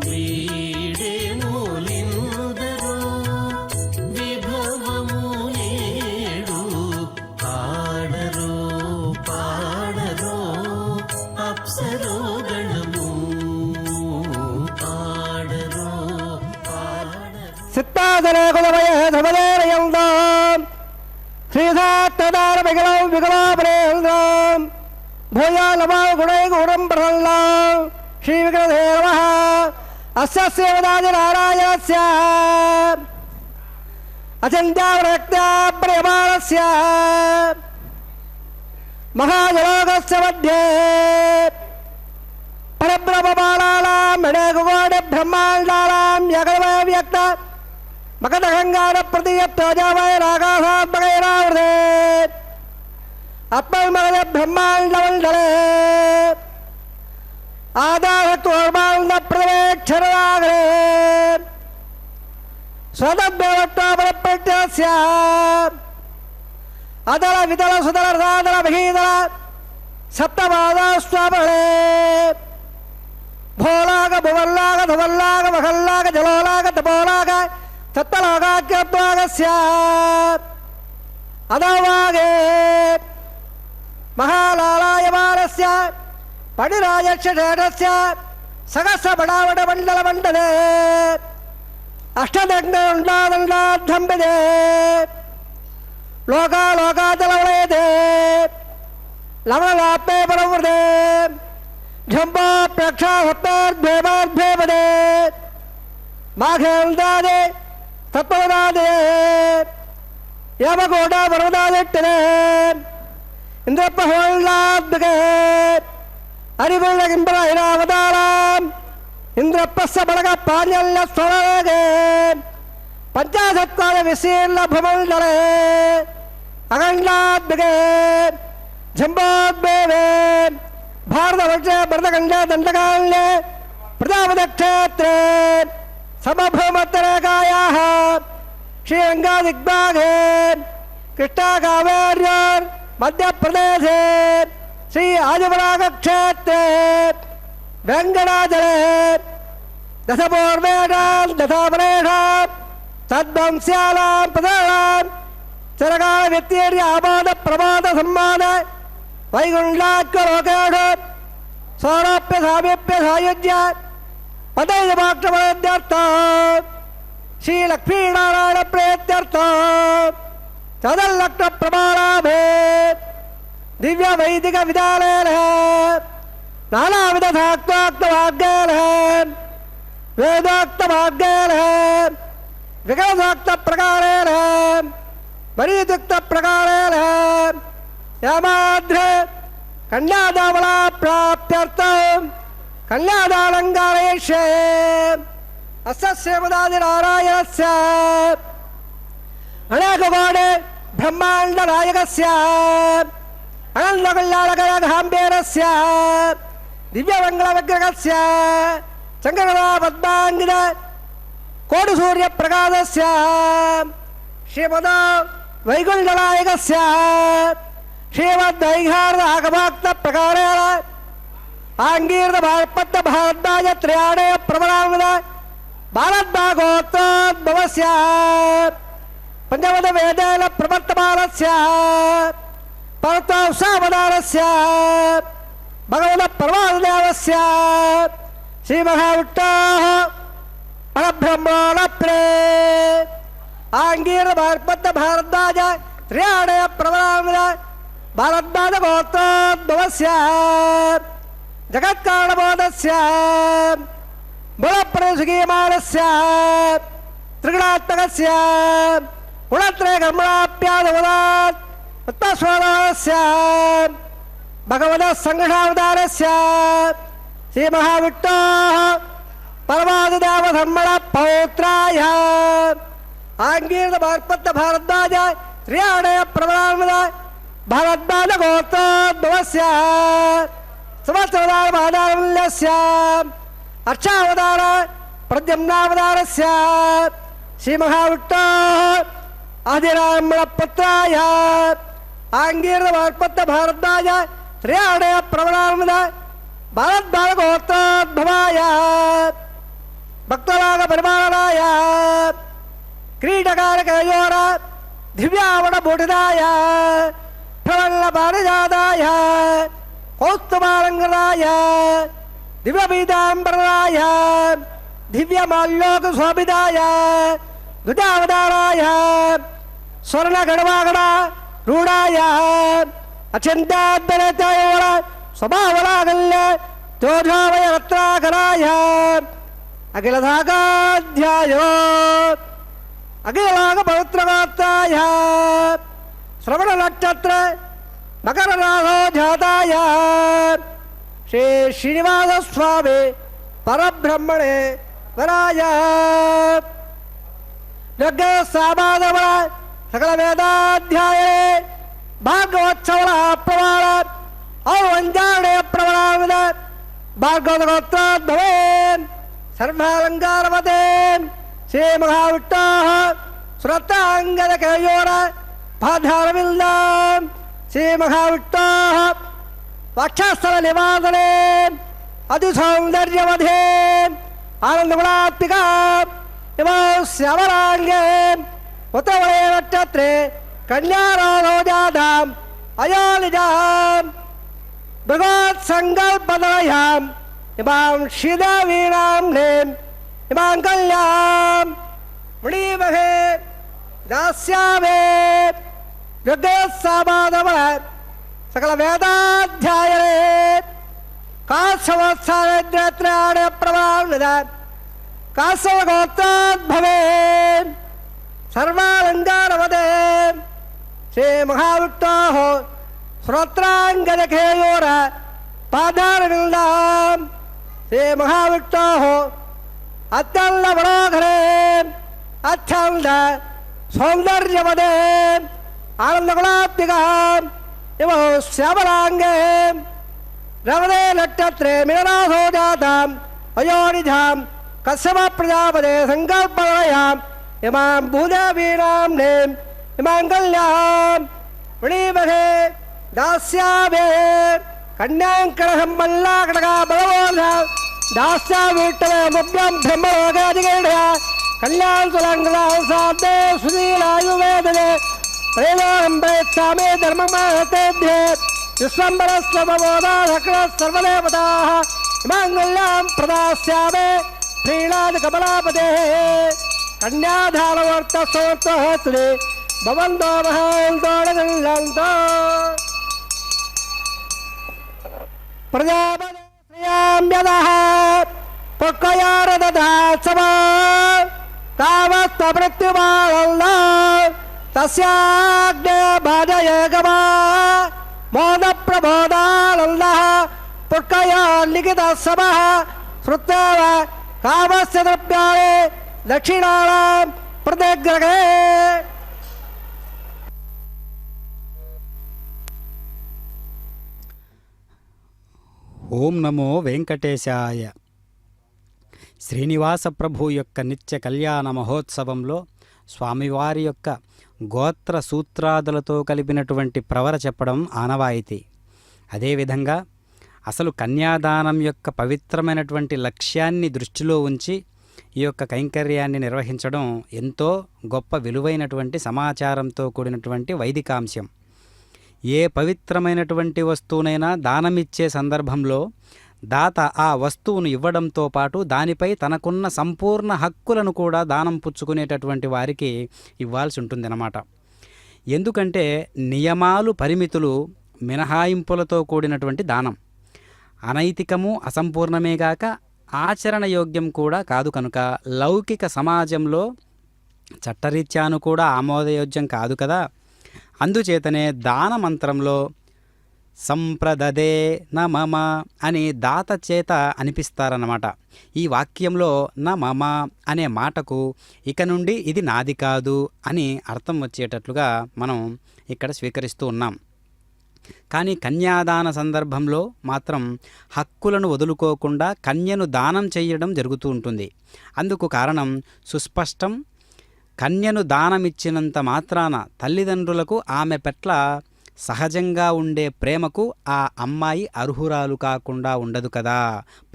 వీడే మూలిందరో విభవము ఏడు ఆడరు పాడరు అప్సరో గణము ఆడరు పాడరు సిత్తాదనే కులమయ ధమదేరయందాం శ్రీధాత్తదార విగళం విగళాపరేంద్రం భూయాలమా గుణై గుణం ప్రసల్లాం శ్రీ విగ్రహే నమః అస్య సేవదాది నారాయణస్య అచంత్యావరక్త్యా ప్రియమాణస్య మహాజలోకస్య మధ్యే పరబ్రహ్మబాలానాం అనేకకోటి బ్రహ్మాండానాం యగలమయ వ్యక్త మకటగంగార ప్రతియత్తోజామయ రాగాసాత్మకైరావృతే అప్పల్మగల బ్రహ్మాండమండలే ఆదాహత్వర్మాండ ప్రవేక్షరాగరే స్వతభ్యవట్టాపరప్రత్యస్య అదల విదల సుదల సాదల మహీదల సప్తపాదాస్వామహే భోలాగ భువల్లాగ ధువల్లాగ మహల్లాగ జలోలాగ తపోలాగ తత్తలోకాఖ్యత్వాగస్య అదవాగే మహాలాలాయమానస్య పడిరాజక్షేటస్య సహస్ర బడావట మండల మండలే అష్టదగ్నండాదండాధంబిదే లోకాలోకాచలవలేదే లవణలాపే పరవృదే ఝంపాప్యక్షాహత్తేర్భేమార్భేపదే మాఘేందాదే తత్వదాదే యమకోట పర్వదాదిట్టనే ఇంద్రప్రహోల్లాద్భగే అరిగుళ్ళ ఐరావతారాం ఇంద్రప్రస్థ బలగ పాణ్యల్య స్వరగే పంచాశత్కాల విశీర్ణ భ్రమండలే అఖండాద్భగే జంబోద్భేవే భారతవర్ష భరతఖండే దండకాల్యే ప్రజాపతిక్షేత్రే సమభూమత్తరేకాయాः శ్రీరంగాదిగ్భాగే కృష్ణాకావేర్యోర్ మధ్యప్రదేశే శ్రీ ఆదివరాగక్షేత్రే వెంకటాచలే దశపూర్వేషాం దశాపరేషాం తద్వంశ్యానాం ప్రధానాం చిరకాల వ్యక్తీర్య ఆపాద ప్రమాద సమ్మాన వైకుంఠాఖ్యలోకేషు సౌరభ్య సామీప్య సాయుజ్య పదైదమాక్షమేత్యర్థ శ్రీ లక్ష్మీనారాయణ ప్రేత్యర్థ చదల్లక్ష ప్రమాణాభే దివ్య వైదిక విధానేన నానావిధ శాక్తోక్త భాగ్యేన వేదోక్త భాగ్యేన వికలసోక్త ప్రకారేణ వరీతుక్త ప్రకారేణ యామాద్ర కన్యాదావళా ప్రాప్త్యర్థం కన్యాదానంగారయిష్యే అస్య సేవదాది నారాయణస్య అనేకకోటి బ్రహ్మాండ నాయకస్య అనంత కళ్యాణకర గాంభీరస్య దివ్యమంగళ విగ్రహస్య శంకరదా పద్మాంగిద కోటి సూర్య ప్రకాశస్య శ్రీమద వైకుంఠనాయకస్య శ్రీమద్వైహారద ఆగమాక్త ప్రకారేణ ఆంగీర్ద భారపత్త భారద్వాజ త్రయాణయ ప్రబలాంగద భారద్వాగోత్తోద్భవస్య పంచమద వేదేన ప్రవర్తమానస్య పరతోత్సావదానస్య భగవత పరమాదేవస్య శ్రీ మహావిష్ణోః పరబ్రహ్మణ ప్రే ఆంగీర్ద భారపత్త భారద్వాజ త్రయాణయ ప్రబలాంగద భారద్వాజ గోత్రోద్భవస్య జగత్కారణబోధస్య బలప్రసుగీయమానస్య త్రిగుణాత్మకస్య గుణత్రయ కర్మణాప్యాదవదాత్ उत्तस्वरस्य भगवतः संघटावतारस्य श्रीमहाविष्णोः परमादिदेवधर्मण पौत्राय आङ्गीरमार्पत्य भारद्वाज श्रियाणय प्रबलान्वित भारद्वाज गोत्रोद्भवस्य समस्तवतारमादारमूल्यस्य अर्चावतार प्रद्युम्नावतारस्य श्रीमहाविष्णोः आदिरामणपुत्राय आङ्गीरमार्पत्य भारद्वाज श्रियाणय प्रबलान्वित भारद्वाज गोत्रोद्भवाय भक्तराग परिपालनाय क्रीडकारकयोर दिव्यावण बूटिदाय प्रवल्ल पारिजाताय कौस्तुभालङ्कृताय दिव्यपीताम्बराय दिव्यमाल्लोक शोभिताय द्विजावताराय स्वर्णगणवागण रूढाय अचिन्त्याद्भुतयोर स्वभावलागल्य जोषावय रत्नाकराय अखिलधाकाध्यायो अखिलाग पवित्रगात्राय श्रवण नक्षत्र मकर राधो जाताय श्री श्रीनिवास स्वामी परब्रह्मणे वराय यज्ञ सामादवळ सकल वेदाध्याये भागवत्सवळ प्रमाण औवञ्जाणे प्रमाणाविद भागवतगोत्रोद्भवे सर्वालङ्कारवते श्रीमहाविष्णोः श्रोत्राङ्गदकयोर पाधारविल्दां श्रीमहाविष्णोः वक्षस्थलनिवासने अतिसौन्दर्यवधे आनन्दगुणात्मिका इमौ श्यामलाङ्गे उतवळे नक्षत्रे कन्याराधो जाताम् अयोनिजाम् भगवत्सङ्कल्पदयाम् इमां श्रीदेवीनां नेम् इमां कल्यां मणिमहे दास्यामे यज्ञसामादवळ सकल वेदाध्यायने काशवत्सारद्रत्राणे प्रमाणविद काशवगोत्रोद्भवे सर्वालङ्कारवदे श्रीमहाविष्णोः श्रोत्राङ्गदकेयोर पादारविल्दां श्रीमहाविष्णोः अत्यल्ल मनोहरे अत्यल्ल सौन्दर्यवदे आनन्दगुणात्मिकाम् इव श्यामलाङ्गे रवदे नक्षत्रे मिलनाथो जाताम् अयोनिजाम् कश्यप प्रजापते सङ्कल्पनायाम् इमां भूदेवीनां नेम् इमां कल्यां मणिमहे दास्यामे कन्याङ्कणहं मल्लाकटका बलवोधा दास्यामीट्टवे मुभ्यं ब्रह्मलोकाधिकेण्या कल्याणसुलङ्कृता साधे सुशीलायुवेदने प्रेमाहं प्रयच्छामि धर्ममाहतेभ्ये विश्वम्बरस्वमोदाधक्लः सर्वदेवताः इमां कल्यां प्रदास्यामि श्रीनाथकमलापतेः कन्याधारवर्तसोत्तहस्रे भवन्तो महान्तोडगल्लन्तो प्रजापते श्रियां यदः पुष्कयारदधात्सवा तावत्त्वमृत्युमालल्ला तस्याग्नेयभाजयगमा मोदप्रबोधानन्दः पुष्कयाल्लिखितसमः श्रुत्वा कामस्य द्रव्याणि दक्षिणानां प्रतिग्रहे ఓం నమో వెంకటేశాయ. శ్రీనివాస ప్రభు యొక్క నిత్య కళ్యాణ మహోత్సవంలో స్వామివారి యొక్క గోత్ర సూత్రాదులతో కలిపినటువంటి ప్రవర చెప్పడం ఆనవాయితీ. అదేవిధంగా అసలు కన్యాదానం యొక్క పవిత్రమైనటువంటి లక్ష్యాన్ని దృష్టిలో ఉంచి ఈ యొక్క కైంకర్యాన్ని నిర్వహించడం ఎంతో గొప్ప విలువైనటువంటి సమాచారంతో కూడినటువంటి వైదికాంశం. ఏ పవిత్రమైనటువంటి వస్తువునైనా దానమిచ్చే సందర్భంలో దాత ఆ వస్తువును ఇవ్వడంతో పాటు దానిపై తనకున్న సంపూర్ణ హక్కులను కూడా దానం పుచ్చుకునేటటువంటి వారికి ఇవ్వాల్సి ఉంటుందన్నమాట. ఎందుకంటే నియమాలు, పరిమితులు, మినహాయింపులతో కూడినటువంటి దానం అనైతికము, అసంపూర్ణమేగాక ఆచరణయోగ్యం కూడా కాదు. కనుక లౌకిక సమాజంలో చట్టరీత్యాను కూడా ఆమోదయోగ్యం కాదు కదా. అందుచేతనే దాన మంత్రంలో సంప్రదదే న మమ అని దాత చేత అనిపిస్తారన్నమాట. ఈ వాక్యంలో న మమ అనే మాటకు ఇక నుండి ఇది నాది కాదు అని అర్థం వచ్చేటట్లుగా మనం ఇక్కడ స్వీకరిస్తూ ఉన్నాం. కానీ కన్యాదాన సందర్భంలో మాత్రం హక్కులను వదులుకోకుండా కన్యను దానం చేయడం జరుగుతూ ఉంటుంది. అందుకు కారణం సుస్పష్టం. కన్యను దానమిచ్చినంత మాత్రాన తల్లిదండ్రులకు ఆమె పట్ల సహజంగా ఉండే ప్రేమకు ఆ అమ్మాయి అర్హురాలు కాకుండా ఉండదు కదా.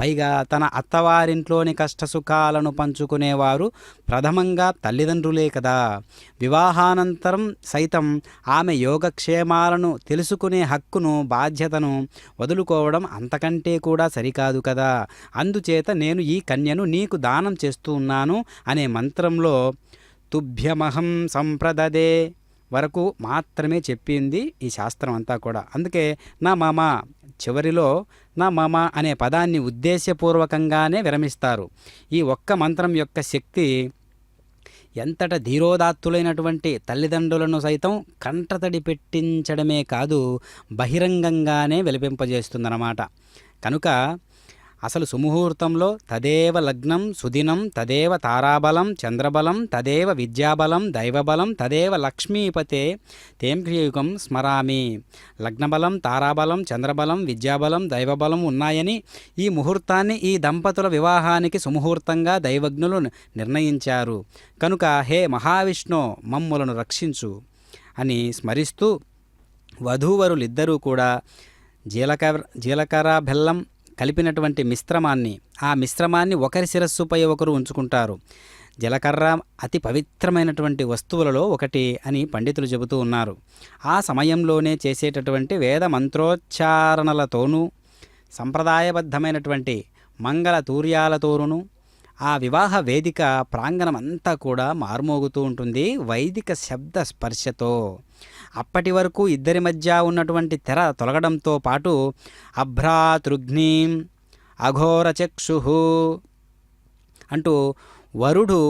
పైగా తన అత్తవారింట్లోని కష్టసుఖాలను పంచుకునేవారు ప్రథమంగా తల్లిదండ్రులే కదా. వివాహానంతరం సైతం ఆమె యోగక్షేమాలను తెలుసుకునే హక్కును, బాధ్యతను వదులుకోవడం అంతకంటే కూడా సరికాదు కదా. అందుచేత నేను ఈ కన్యను నీకు దానం చేస్తూ ఉన్నాను అనే మంత్రంలో తుభ్యమహం సంప్రదదే వరకు మాత్రమే చెప్పింది ఈ శాస్త్రం అంతా కూడా. అందుకే నా మమ చివరిలో నా మమ అనే పదాన్ని ఉద్దేశ్యపూర్వకంగానే విరమిస్తారు. ఈ ఒక్క మంత్రం యొక్క శక్తి ఎంతట ధీరోదాత్తులైనటువంటి తల్లిదండ్రులను సైతం కంటతడి పెట్టించడమే కాదు, బహిరంగంగానే వెలిపింపజేస్తుందన్నమాట. కనుక అసలు సుముహూర్తంలో తదేవ లగ్నం సుదినం తదేవ తారాబలం చంద్రబలం తదేవ విద్యాబలం దైవబలం తదేవ లక్ష్మీపతే తేంక్రియుగం స్మరామి. లగ్నబలం, తారాబలం, చంద్రబలం, విద్యాబలం, దైవబలం ఉన్నాయని ఈ ముహూర్తాన్ని ఈ దంపతుల వివాహానికి సుముహూర్తంగా దైవజ్ఞులు నిర్ణయించారు. కనుక హే మహావిష్ణు మమ్ములను రక్షించు అని స్మరిస్తూ వధూవరులిద్దరూ కూడా జీలకర్ర బెల్లం కలిపినటువంటి ఆ మిశ్రమాన్ని ఒకరి శిరస్సుపై ఒకరు ఉంచుకుంటారు. జీలకర్ర అతి పవిత్రమైనటువంటి వస్తువులలో ఒకటి అని పండితులు చెబుతూ ఉన్నారు. ఆ సమయంలోనే చేసేటటువంటి వేద మంత్రోచ్చారణలతోనూ సంప్రదాయబద్ధమైనటువంటి మంగళ తూర్యాలతోనూ ఆ వివాహ వేదిక ప్రాంగణమంతా కూడా మార్మోగుతూ ఉంటుంది వైదిక శబ్ద స్పర్శతో. అప్పటి వరకు ఇద్దరి మధ్య ఉన్నటువంటి తెర తొలగడంతో పాటు అభ్రాతృఘ్నీం అఘోరచక్షు అంటూ వరుడు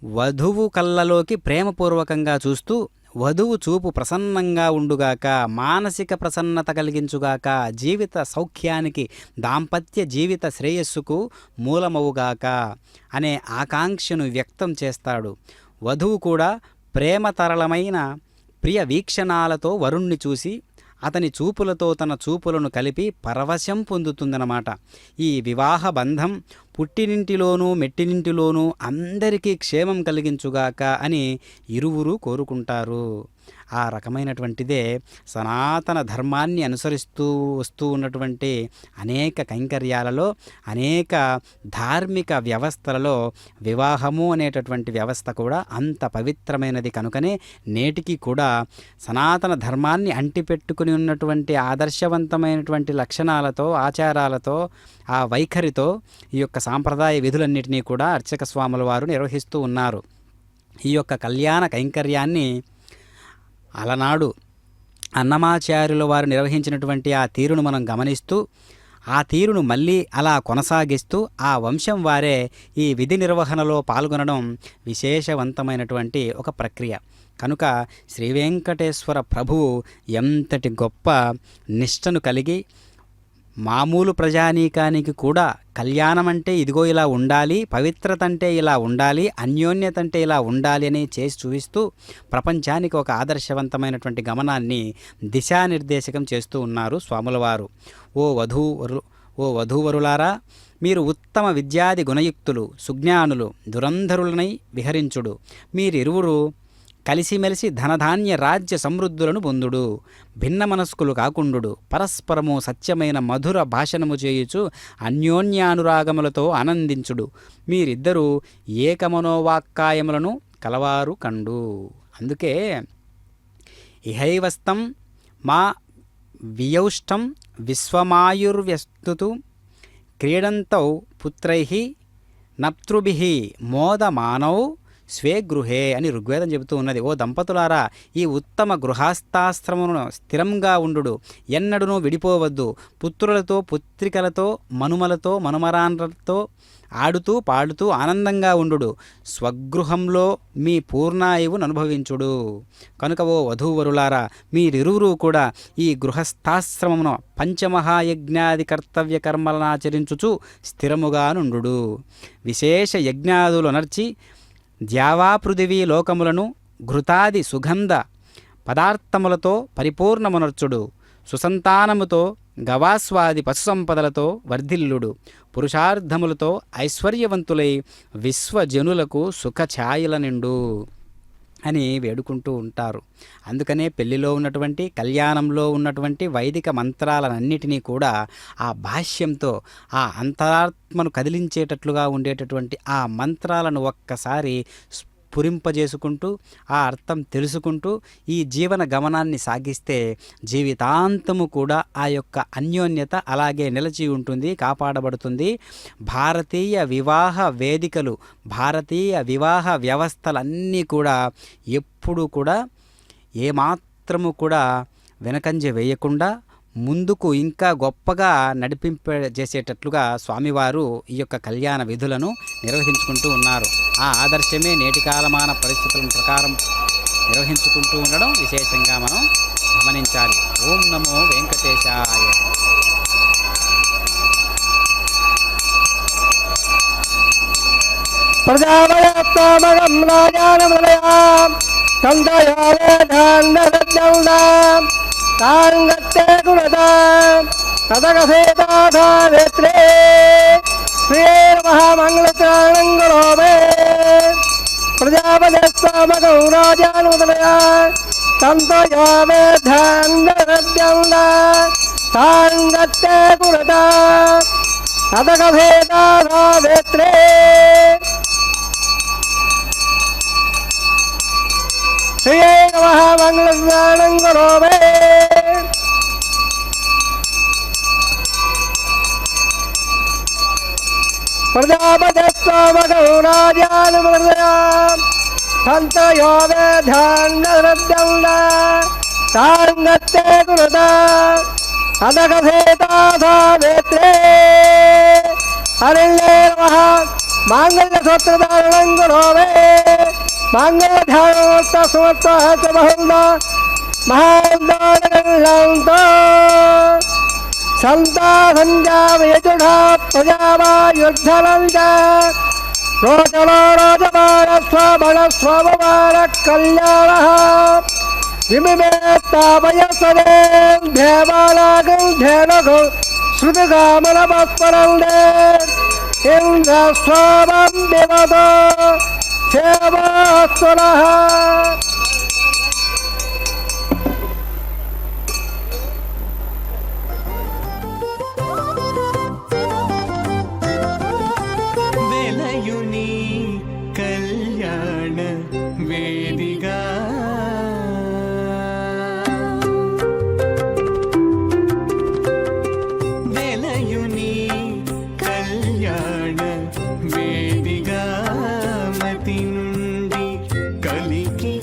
వధువు కళ్ళలోకి ప్రేమపూర్వకంగా చూస్తూ వధువు చూపు ప్రసన్నంగా ఉండుగాక, మానసిక ప్రసన్నత కలిగించుగాక, జీవిత సౌఖ్యానికి, దాంపత్య జీవిత శ్రేయస్సుకు మూలమవుగాక అనే ఆకాంక్షను వ్యక్తం చేస్తాడు. వధువు కూడా ప్రేమతరళమైన ప్రియ వీక్షణాలతో వరుణ్ణి చూసి అతని చూపులతో తన చూపులను కలిపి పరవశం పొందుతుందన్నమాట. ఈ వివాహ బంధం పుట్టినింటిలోనూ మెట్టినింటిలోనూ అందరికీ క్షేమం కలిగించుగాక అని ఇరువురు కోరుకుంటారు. ఆ రకమైనటువంటిదే సనాతన ధర్మాన్ని అనుసరిస్తూ వస్తూ ఉన్నటువంటి అనేక కైంకర్యాలలో, అనేక ధార్మిక వ్యవస్థలలో వివాహము అనేటటువంటి వ్యవస్థ కూడా అంత పవిత్రమైనది. కనుకనే నేటికి కూడా సనాతన ధర్మాన్ని అంటిపెట్టుకుని ఉన్నటువంటి ఆదర్శవంతమైనటువంటి లక్షణాలతో, ఆచారాలతో, ఆ వైఖరితో ఈ యొక్క సాంప్రదాయ విధులన్నిటినీ కూడా అర్చక స్వాముల వారు నిర్వహిస్తూ ఉన్నారు. ఈ యొక్క కళ్యాణ కైంకర్యాన్ని అలనాడు అన్నమాచార్యుల వారు నిర్వహించినటువంటి ఆ తీరును మనం గమనిస్తూ ఆ తీరును మళ్ళీ అలా కొనసాగిస్తూ ఆ వంశం వారే ఈ విధి నిర్వహణలో పాల్గొనడం విశేషవంతమైనటువంటి ఒక ప్రక్రియ. కనుక శ్రీవెంకటేశ్వర ప్రభువు ఎంతటి గొప్ప నిష్టను కలిగి మామూలు ప్రజానీకానికి కూడా కళ్యాణం అంటే ఇదిగో ఇలా ఉండాలి, పవిత్రత అంటే ఇలా ఉండాలి, అన్యోన్యత అంటే ఇలా ఉండాలి అని చేసి చూపిస్తూ ప్రపంచానికి ఒక ఆదర్శవంతమైనటువంటి గమనాన్ని దిశానిర్దేశకం చేస్తూ ఉన్నారు స్వాముల వారు. ఓ వధూవరులారా, మీరు ఉత్తమ విద్యాది గుణయుక్తులు, సుజ్ఞానులు, దురంధరులనై విహరించుడు. మీరిరువురు కలిసిమెలిసి ధనధాన్య రాజ్య సమృద్ధులను పొందుడు. భిన్న మనస్కులు కాకుండుడు. పరస్పరము సత్యమైన మధుర భాషణము చేయుచు అన్యోన్యానురాగములతో ఆనందించుడు. మీరిద్దరూ ఏకమనోవాక్కాయములను కలవారు కండు. అందుకే ఇహైవస్తం మా వియౌష్టం విశ్వమాయుర్వ్యస్తుతు క్రీడంతౌ పుత్రైః నప్తృభిః మోదమానౌ స్వే గృహే అని ఋగ్వేదం చెబుతూ ఉన్నది. ఓ దంపతులారా, ఈ ఉత్తమ గృహస్థాశ్రమమును స్థిరంగా ఉండు, ఎన్నడూనూ విడిపోవద్దు. పుత్రులతో, పుత్రికలతో, మనుమలతో, మనుమరాన్లతో ఆడుతూ పాడుతూ ఆనందంగా ఉండు. స్వగృహంలో మీ పూర్ణాయువును అనుభవించుడు. కనుక ఓ వధూవరులారా, మీరిరువురు కూడా ఈ గృహస్థాశ్రమమును పంచమహాయజ్ఞాది కర్తవ్య కర్మలను ఆచరించుచు స్థిరముగా నుండు. విశేష యజ్ఞాదులు నర్చి ద్యావాపృథివీ లోకములను ఘృతాది సుగంధ పదార్థములతో పరిపూర్ణమునర్చుడు. సుసంతానముతో గవాస్వాది పశుసంపదలతో వర్ధిల్లుడు. పురుషార్థములతో ఐశ్వర్యవంతులై విశ్వజనులకు సుఖఛాయల నిండు అని వేడుకుంటూ ఉంటారు. అందుకనే పెళ్లిలో ఉన్నటువంటి, కళ్యాణంలో ఉన్నటువంటి వైదిక మంత్రాలన్నిటినీ కూడా ఆ భాష్యంతో, ఆ అంతరాత్మను కదిలించేటట్లుగా ఉండేటటువంటి ఆ మంత్రాలను ఒక్కసారి స్ఫురింపజేసుకుంటూ, ఆ అర్థం తెలుసుకుంటూ ఈ జీవన గమనాన్ని సాగిస్తే జీవితాంతము కూడా ఆ యొక్క అన్యోన్యత అలాగే నిలిచి ఉంటుంది, కాపాడబడుతుంది. భారతీయ వివాహ వేదికలు, భారతీయ వివాహ వ్యవస్థలన్నీ కూడా ఎప్పుడూ కూడా ఏమాత్రము కూడా వెనకంజ వేయకుండా ముందుకు ఇంకా గొప్పగా నడిపింపజేసేటట్లుగా స్వామివారు ఈ యొక్క కళ్యాణ విధులను నిర్వహించుకుంటూ ఉన్నారు. ఆ ఆదర్శమే నేటి కాలమాన పరిస్థితుల ప్రకారం నిర్వహించుకుంటూ ఉండడం విశేషంగా మనం గమనించాలి. ఓం నమో వెంకటేశాయ. ప్రజావయత్తామగం రాజానమలయాం సంతయావేధాన్నరజ్ఞౌనాం తాంగత్తే గుణదాం తదగసేతాధావేత్రే శ్రీయే మహామంగళత్రాణంగళోమే ప్రజాపతిస్వామగం రాజానమలయాం సంతయావేధాన్నరజ్ఞౌనాం తాంగత్తే గుణదాం తదగసేతాధావేత్రే శ్రీయే మహామంగళస్నానంగళోమే ప్రజాపతిస్వామగం రాజానుమృదయాం సంతయో వేధాన్నరద్యండా తాంగత్తే గురుదా అదగసేతాధావేత్రే హరిణ్యే నమః మాంగళ్యసూత్రధారణంగళోమే మాంగళ్యధారణోత్త సుమత్వహత బహుళ మహాందానగంతో సంతాసంజామయజుఢా ప్రజావాయుద్ధలంజ రోచలో రోచమానస్వమణస్వమమాన కళ్యాణః విమిమేత్తాపయసనే దేవానాగం ధేనగో శృతిగామనమస్మరందే ఇంద్రస్వామం వివదో సేవాస్తునః. వెలయుని కళ్యాణ వేదిగా వెలయుని కళ్యాణ వేదిగా మతి నుండి కలికి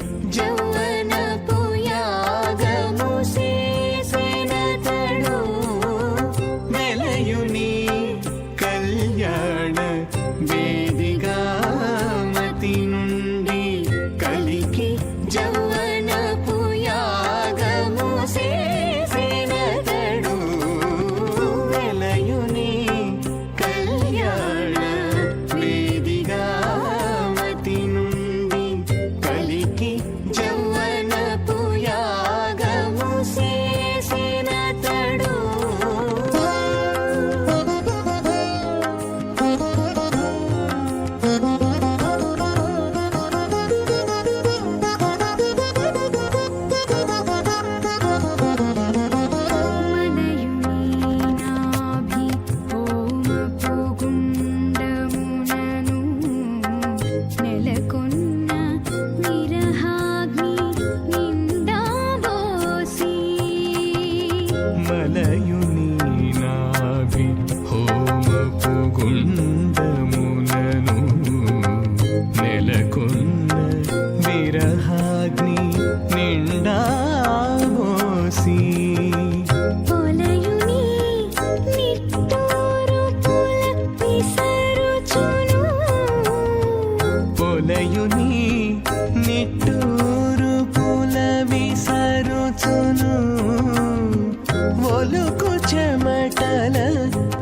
చెమటల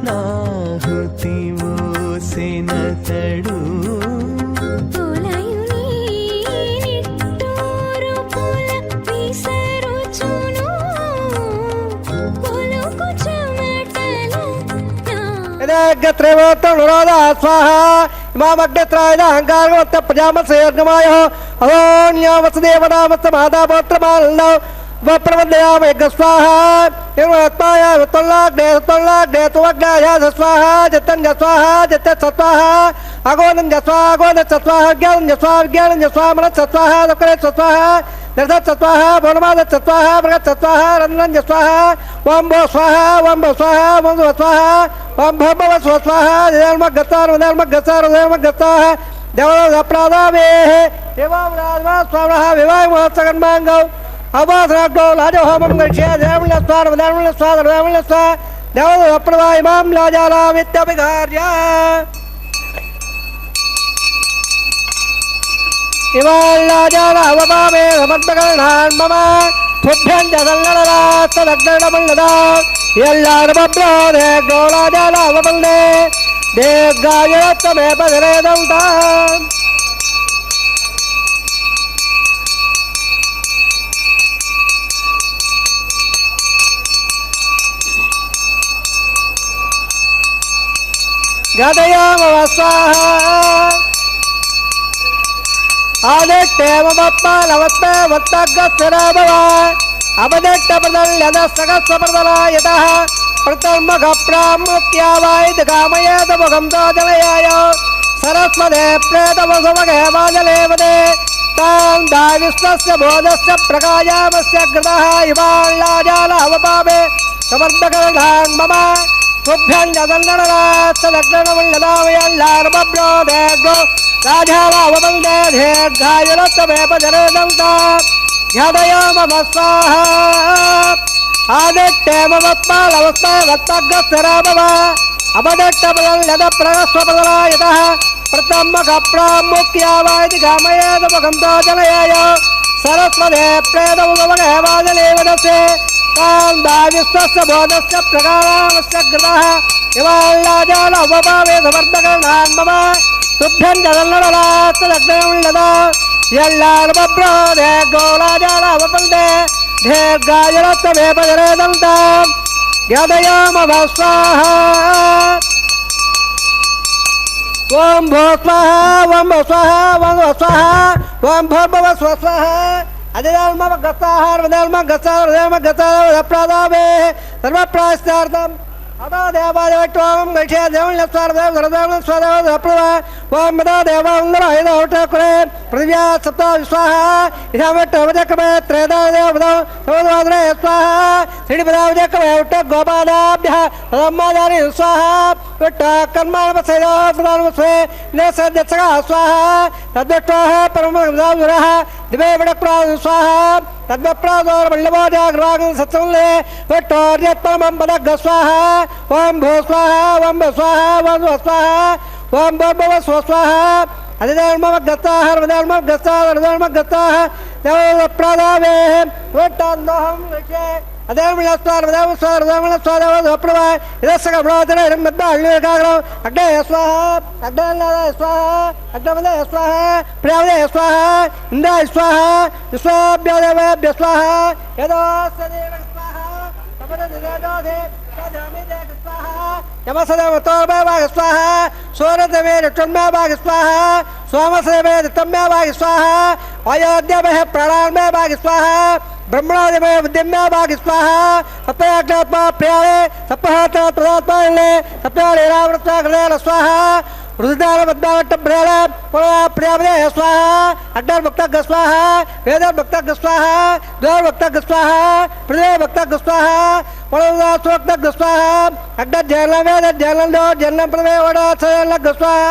నాహుతి మోసెనతడు त्रैवोत्तम स्वाहा इमामग्नित्राय अहंकारवत्त प्रजामत्सयोर्गमाय अहोन्यामत्सदेवनामत्स मातापोत्रमानन्दौ वप्रवन्दयाम यज्ञस्वाहा निर्मत्माय उत्तल्लाग्ने तुवग्नाय स्वाहा जतन् स्वाहा जतत् स्वाहा अगोनं स्वाहा अगोनं स्वाहा ज्ञानं स्वाहा मनः स्वाहा दुःखरे स्वाहा निर्धत् स्वाहा भवनमाद स्वाहा मृगत् स्वाहा रन्नं स्वाहा वम्भो स्वाहा वम्भो स्वाहा वम्भो स्वाहा ओम भव स्वाहा निर्मगतार निर्मगतार निर्मगताः देवराप्रादावे एवं राजवा स्वाहा विवाह महोत्सवन्मांगौ अवासराग्नो लाजो होमं गच्छे देवलस्वार देवलस्वार देवलस्वार देवराप्रादा इमां लाजाला विद्याभिघार्य इमां लाजाला अवपामे समर्पकरणान् मम तुभ्यं जगल्ललास्तदग्नमल्लदा ಎಲ್ಲಾರಬ್ರೋದೆ ಗೋಳಾಜಲ ಅವಬಲ್ಲೆ ದೇಗಾಯತ್ತಮೇ ಬದರೇದಂತ ಗದಯಾಮ ಸ್ವಾಹ ಆದಿತ್ಯೇವಮಪ್ಪ ಲವತ್ಮೇ ವತ್ತಗ್ಗಸ್ವರಾಭವ अवदट्ट प्रदल्यद सगस्वप्रदलायतः प्रतर्मघ प्रामुख्यावायित कामयेत मुखं दोजलयाय सरस्वते प्रेतवसुमघे वाजलेवदे तां दाविस्तस्य बोधस्य प्रकायामस्य कृतः इवाल्लाजाल अवपामे समर्पकरणान् मम तुभ्यं जगन्नडरास्तदग्नमल्लदावयल्लार्मब्रोदेग्नो राजाल अवबन्धे दीर्घायुरत्तमेपजरेदन्ता ध्यादयामः स्वाहा आदित्येमवत्मालवस्मै वत्तग्गस्वराभव अवदट्टबलयदप्रगस्वप्रदलायतः प्रथमकप्रामुख्यावायति कामयेत मुखं दोजलयाय सरस्वते प्रेतमुदमघे वाजलेवदसे तां दाविस्तस्य बोधस्य प्रकारामस्य कृतः इवाल्लाजाल उपपामे समर्पकरणान् मम तुभ्यं जगन्नडरास्तदग्नमल्लदा ಎಲ್ಲಾರ್ಬ್ರೋದೆ ಗೋಳಾಜಲ ಅವಬಲ್ದೆ ದೀರ್ಘಾಯುರತ್ವಮೇ ಬದರೇದಂತ ಯದಯಾಮವ ಸ್ವಾಹ ಓಂ ಭೋ ಸ್ವಾಹ ಓಂ ಭೋ ಸ್ವಾಹ ಓಂ ಭೋ ಸ್ವಾಹ ಓಂ ಭೋರ್ಭವ ಸ್ವಸ್ವಾಹ ಅದಿರ್ಮ ಗತ್ತಾಹಾರ ವಿಧರ್ಮ ಗತ್ತಾರ ಅಪ್ರಾದಾವೇ ಸರ್ವಪ್ರಾಯಶ್ಚಾರ್ಥಂ अदा देवादेवम गच्छे देवलस्वार देव स्वदेव अप्लव ओम मदा देवांगर ऐद औटकुरे पृथिव्या सप्त स्वाहा इधामट वजकमे त्रेदा देवदौ सवद्वाद्रे स्वाहा श्रीपदा वजकमे उट्ट गोपादाभ्यः ब्रह्मचारी स्वाहा उट्ट कर्माणवसेदा प्रधानवसे नेसद्यत्सगा स्वाहा तद्विष्टः परमगुरः दिवे वडक्प्राद स्वाहा तद्वप्रादोर वल्लभोजाग्रागं सत्संले वट्टोर्यत्परमं पदग्ग स्वाहा ओम भो स्वाहा ओम भो स्वाहा ओम भो स्वाहा ओम भो स्वाहा अधिधर्मगताः हरधर्मगताः हरधर्मगताः देवप्रदावे वट्टान्दोहं विषये अधर्मलस्वार देवस्वार देवलस्वार देवप्रभा इदस्सकब्रोदने रम्मद्दाहल्लिकाग्रौ अग्ने स्वाहा अग्ननाय स्वाहा अग्नवदे स्वाहा प्रियवदे स्वाहा इन्द्राय स्वाहा विश्वाभ्योदेवेभ्य स्वाहा यदोऽस्यदेव स्वाहा तपददिदेदोधे तदामिदे स्वाहा यमसदेवतोर्मेवाग स्वाहा सूरदेवे ऋतुर्मेवाग स्वाहा सोमसदेवे ऋतुर्मेवाग स्वाहा अयोध्यामेः प्राणान्मेवाग स्वाहा ब्रह्मणादिमे विद्यम्याभाग स्वाहा सप्तयाज्ञात्मा प्रियाले सप्तहात्मात्मदात्माले सप्तलीलावृत्ताग्रेण स्वाहा रुद्रालबद्धावट्टभ्रेण प्रियावदे स्वाहा अग्निर्भक्तग्ग स्वाहा वेदर्भक्तग्ग स्वाहा द्वारभक्तग्ग स्वाहा पृथ्वीभक्तग्ग स्वाहा वरुणासुभक्तग्ग स्वाहा अग्निर्जलवेदजलन्दो जलप्रवेवडासलग्ग स्वाहा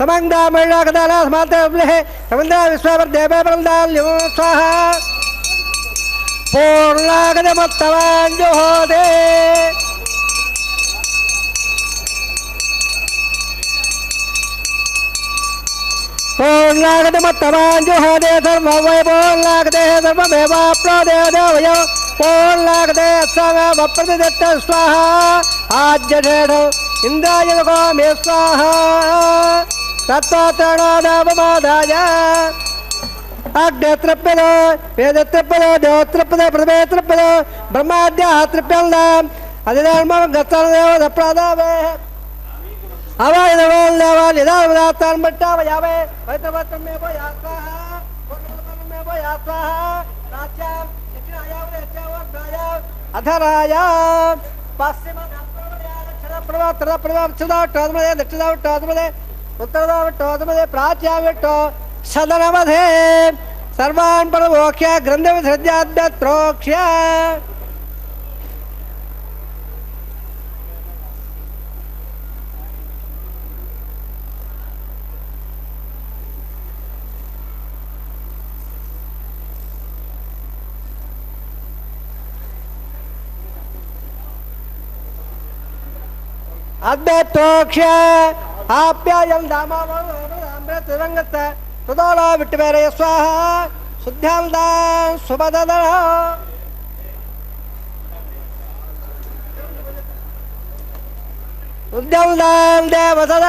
समङ्गामैलागदाला समान्तरब्लेः समन्द्रा विश्ववर्देवे परन्दाल्यो स्वाहा पूर्णागतमत्तवाञ्जुहोदे पूर्णागतमत्तवाञ्जुहोदे सर्ववै पूर्णागते सर्वमेवाप्नोदे देवयो पूर्णागते सर्वप्रतिदत्त स्वाहा ఆజ్యషేఢం ఇంద్రాయకో మే స్వాహ తత్వాత్రణాదాపమాదాయ అగ్నేత్రప్యలో వేదత్రప్యలో దేవత్రప్యలో ప్రథమేత్రప్యలో బ్రహ్మాద్య తృప్యందాం అధిధర్మ గత్తాదేవ దప్రాదావే అవాయుధవాల్దేవా నిదాతాన్ బట్టావయావే వైతవత్రమేవ యాస్వాహ పూర్ణమేవ యాస్వాహ రాజ్యాం యజ్ఞాయావరేత్యావగ్రాయ అధరాయ పశ్చిమ దక్షిణ ప్రవత్తర ప్రవక్షదావట్టోదమదే దక్షిణదావట్టోదమదే ఉత్తరదావట్టోదమదే ప్రాచ్యావట్టో సదనమధే సర్వాన్ పరమోక్ష్య గ్రంథవిసృజ్యాద్యత్రోక్ష్య అద్వైతోక్ష్య ఆప్యాయం దామామృత సుదోలో విట్టుమేరయ స్వాహ శుద్ధ్యాం దాం సుపదన శుద్ధ్యం దాం దేవసదన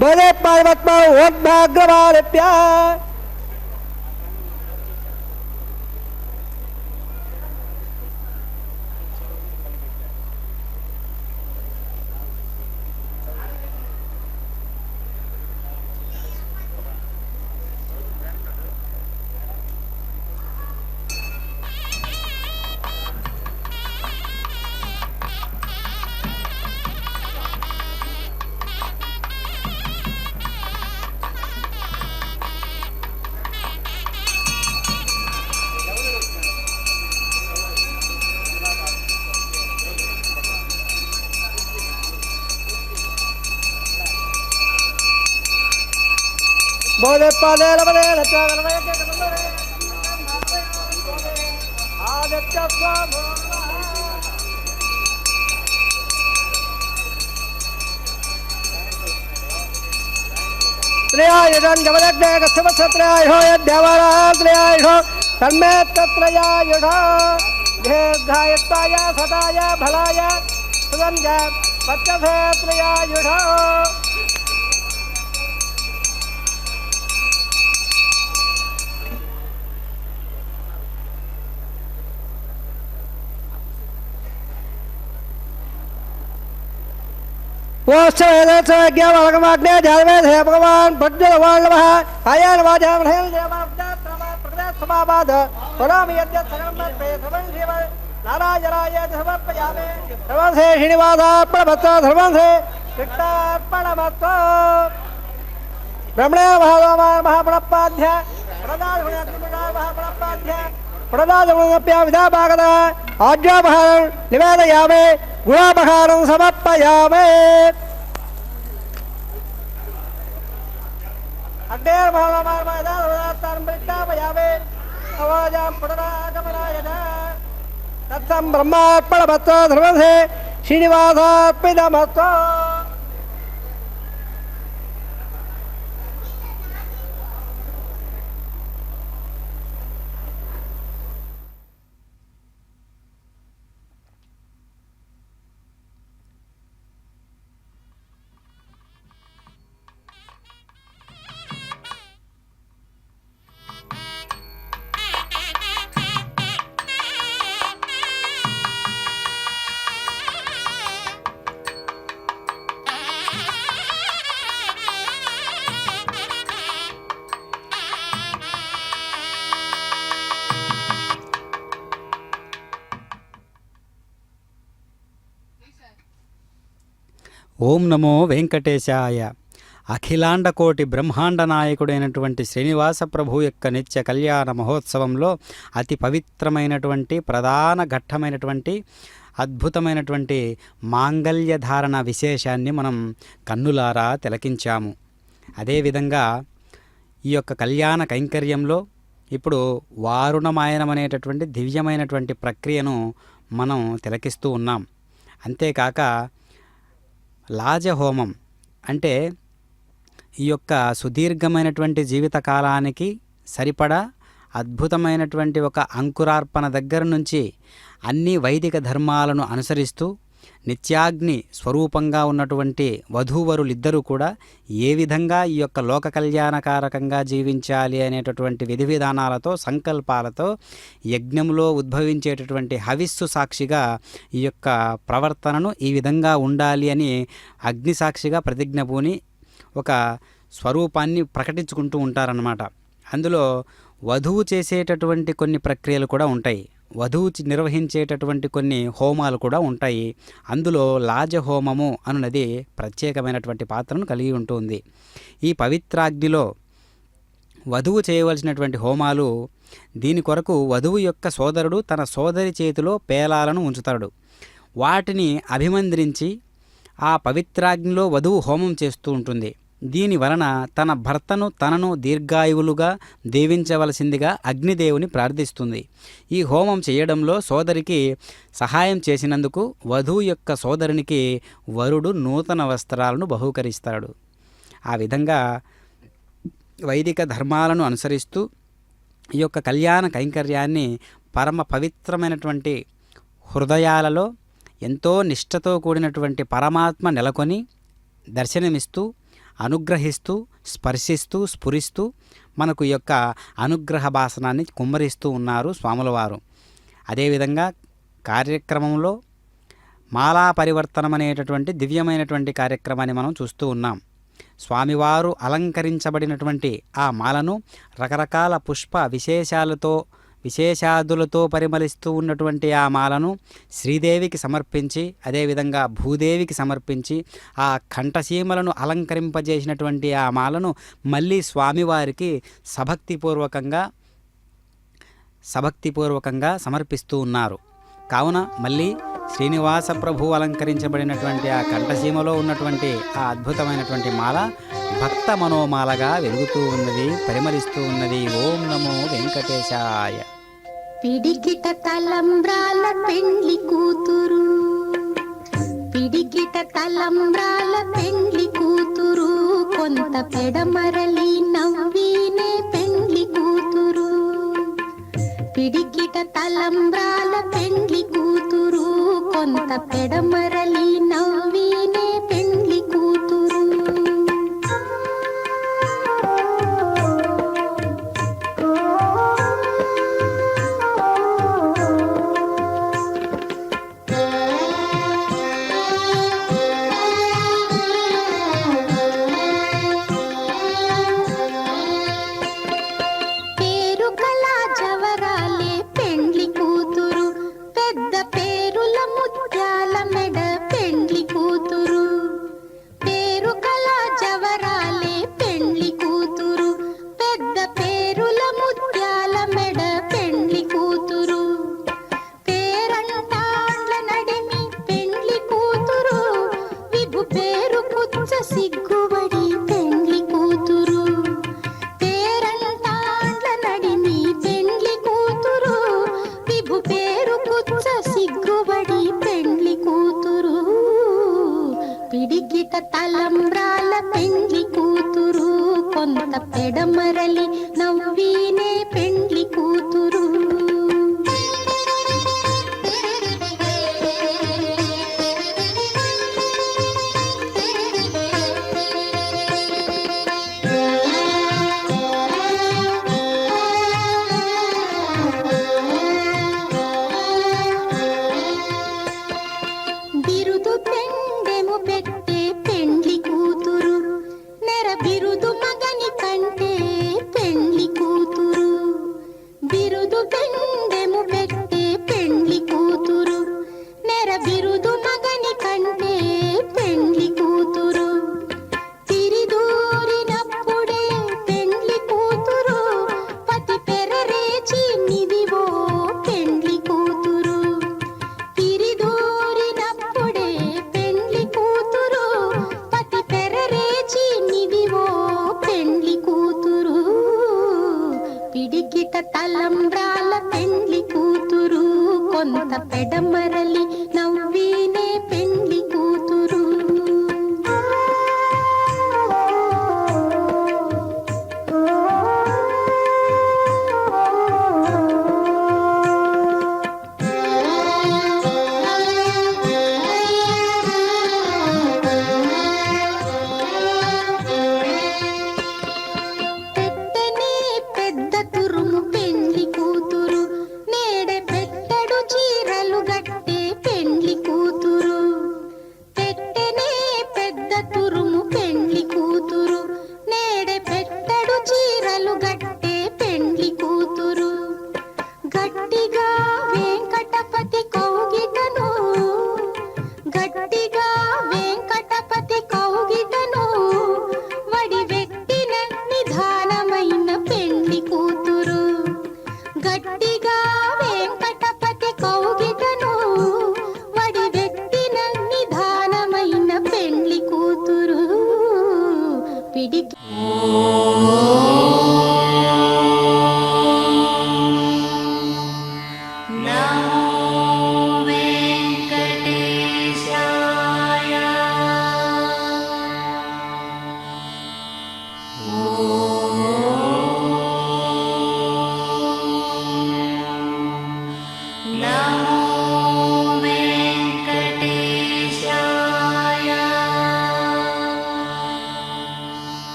బోధే పార్వత్మ ఓద్భాగ్రమాలిప్య బోధే పాదే లవదే లచ్చవలవయ కదమరే ఆదిత్య స్వామో త్రయాయుధం జవదగ్నే కస్యవత్సత్రయాయుధో యద్దేవరాత్రయాయుధో తన్మే తత్రయాయుధో దీర్ఘాయుత్వాయ సదాయ ఫలాయ సుగంధ పచ్చసే త్రయాయుధో ఓష్ఠవేదోజ్ఞామాగ్నే జాతవేద హే భగవాన్ భజ్జలవాళ్ళవ అయాన్ వాజామహేల్ దేవాబ్దాత్రమాబాద పురామి యద్యత్ సకలం సర్వం శివ నారాయణాయ సమర్పయామి ధర్మసే శ్రీనివాసార్పణమత్తో ధర్మసే కృష్ణార్పణమత్తో బ్రహ్మణే మహాప్రణపాధ్య మహాప్రణపాధ్య ప్రణాదముప్య విధాభాగద ఆజ్ఞాపహారం నివేదయామే గుణాపహారం సమర్పయామే అగ్నేర్మహామార్మయామే అవాజాం పునరాగమనాయన తత్సం బ్రహ్మార్పణమత్తో ధర్మసే శ్రీనివాసార్పితమత్తో ఓం నమో వెంకటేశాయ. అఖిలాండకోటి బ్రహ్మాండ నాయకుడైనటువంటి శ్రీనివాస ప్రభు యొక్క నిత్య కళ్యాణ మహోత్సవంలో అతి పవిత్రమైనటువంటి ప్రధాన ఘట్టమైనటువంటి అద్భుతమైనటువంటి మాంగళ్యధారణ విశేషాన్ని మనం కన్నులారా తిలకించాము. అదేవిధంగా ఈ యొక్క కళ్యాణ కైంకర్యంలో ఇప్పుడు వారుణమాయనం అనేటటువంటి దివ్యమైనటువంటి ప్రక్రియను మనం తిలకిస్తూ ఉన్నాం. అంతేకాక లాజహోమం అంటే ఈ యొక్క సుదీర్ఘమైనటువంటి జీవితకాలానికి సరిపడా అద్భుతమైనటువంటి ఒక అంకురార్పణ దగ్గర నుంచి అన్ని వైదిక ధర్మాలను అనుసరిస్తూ నిత్యాగ్ని స్వరూపంగా ఉన్నటువంటి వధూవరులిద్దరూ కూడా ఏ విధంగా ఈ యొక్క లోక కళ్యాణకారకంగా జీవించాలి అనేటటువంటి విధి విధానాలతో సంకల్పాలతో యజ్ఞంలో ఉద్భవించేటటువంటి హవిస్సు సాక్షిగా ఈ యొక్క ప్రవర్తనను ఈ విధంగా ఉండాలి అని అగ్ని సాక్షిగా ప్రతిజ్ఞ పూని ఒక స్వరూపాన్ని ప్రకటించుకుంటూ ఉంటారన్నమాట. అందులో వధువు చేసేటటువంటి కొన్ని ప్రక్రియలు కూడా ఉంటాయి, వధువు నిర్వహించేటటువంటి కొన్ని హోమాలు కూడా ఉంటాయి. అందులో లాజహోమము అనున్నది ప్రత్యేకమైనటువంటి పాత్రను కలిగి ఉంటుంది. ఈ పవిత్రాగ్నిలో వధువు చేయవలసినటువంటి హోమాలు, దీని కొరకు వధువు యొక్క సోదరుడు తన సోదరి చేతిలో పేలాలను ఉంచుతాడు. వాటిని అభిమంత్రించి ఆ పవిత్రాగ్నిలో వధువు హోమం చేస్తూ ఉంటుంది. దీని వలన తన భర్తను తనను దీర్ఘాయువులుగా దీవించవలసిందిగా అగ్నిదేవుని ప్రార్థిస్తుంది. ఈ హోమం చేయడంలో సోదరికి సహాయం చేసినందుకు వధువు యొక్క సోదరునికి వరుడు నూతన వస్త్రాలను బహూకరిస్తాడు. ఆ విధంగా వైదిక ధర్మాలను అనుసరిస్తూ ఈ యొక్క కళ్యాణ కైంకర్యాన్ని పరమ పవిత్రమైనటువంటి హృదయాలలో ఎంతో నిష్ఠతో కూడినటువంటి పరమాత్మ నెలకొని దర్శనమిస్తూ అనుగ్రహిస్తూ స్పర్శిస్తూ స్ఫురిస్తూ మనకు ఈ యొక్క అనుగ్రహ భాసనాన్ని కుమ్మరిస్తూ ఉన్నారు స్వాముల వారు. అదేవిధంగా కార్యక్రమంలో మాలా పరివర్తనం అనేటటువంటి దివ్యమైనటువంటి కార్యక్రమాన్ని మనం చూస్తూ ఉన్నాం. స్వామివారు అలంకరించబడినటువంటి ఆ మాలను రకరకాల పుష్ప విశేషాదులతో పరిమళిస్తూ ఉన్నటువంటి ఆ మాలను శ్రీదేవికి సమర్పించి, అదేవిధంగా భూదేవికి సమర్పించి, ఆ కంఠసీమలను అలంకరింపజేసినటువంటి ఆ మాలను మళ్ళీ స్వామివారికి సభక్తిపూర్వకంగా సమర్పిస్తూ ఉన్నారు. కావున మళ్ళీ శ్రీనివాస ప్రభు అలంకరించబడినటువంటి ఆ కంఠసీమలో ఉన్నటువంటి ఆ అద్భుతమైనటువంటి మాల భక్త మనోమాలగా వెలుగుతూ ఉన్నది, పరిమళిస్తూ ఉన్నది. ఓం నమో వెంకటేశాయ. పిడికిట తలంబ్రాల పెండ్లి కూతురు, పిడికిట తలంబ్రాల పెండ్లి కూతురు, కొంత పెడమరలి నవ్వినే పెండ్లి కూతురు. పిడికిట తలంబ్రాల పెండ్లి కూతురు, కొంత పెడమరలి నవ్వినే పెండ్లి కూతురు. పిడికిట తలంబ్రాల పెండ్లి కూతురు, కొంత పెడమరలి నవ్వినే పెండ్లి కూతురు. బిరుదు పెండెము పెట్టే పెండ్లి కూతురు, నెర బిరుదు మగని కంటే పెండ్లి కూతురు. బిరుదు గట్టిగా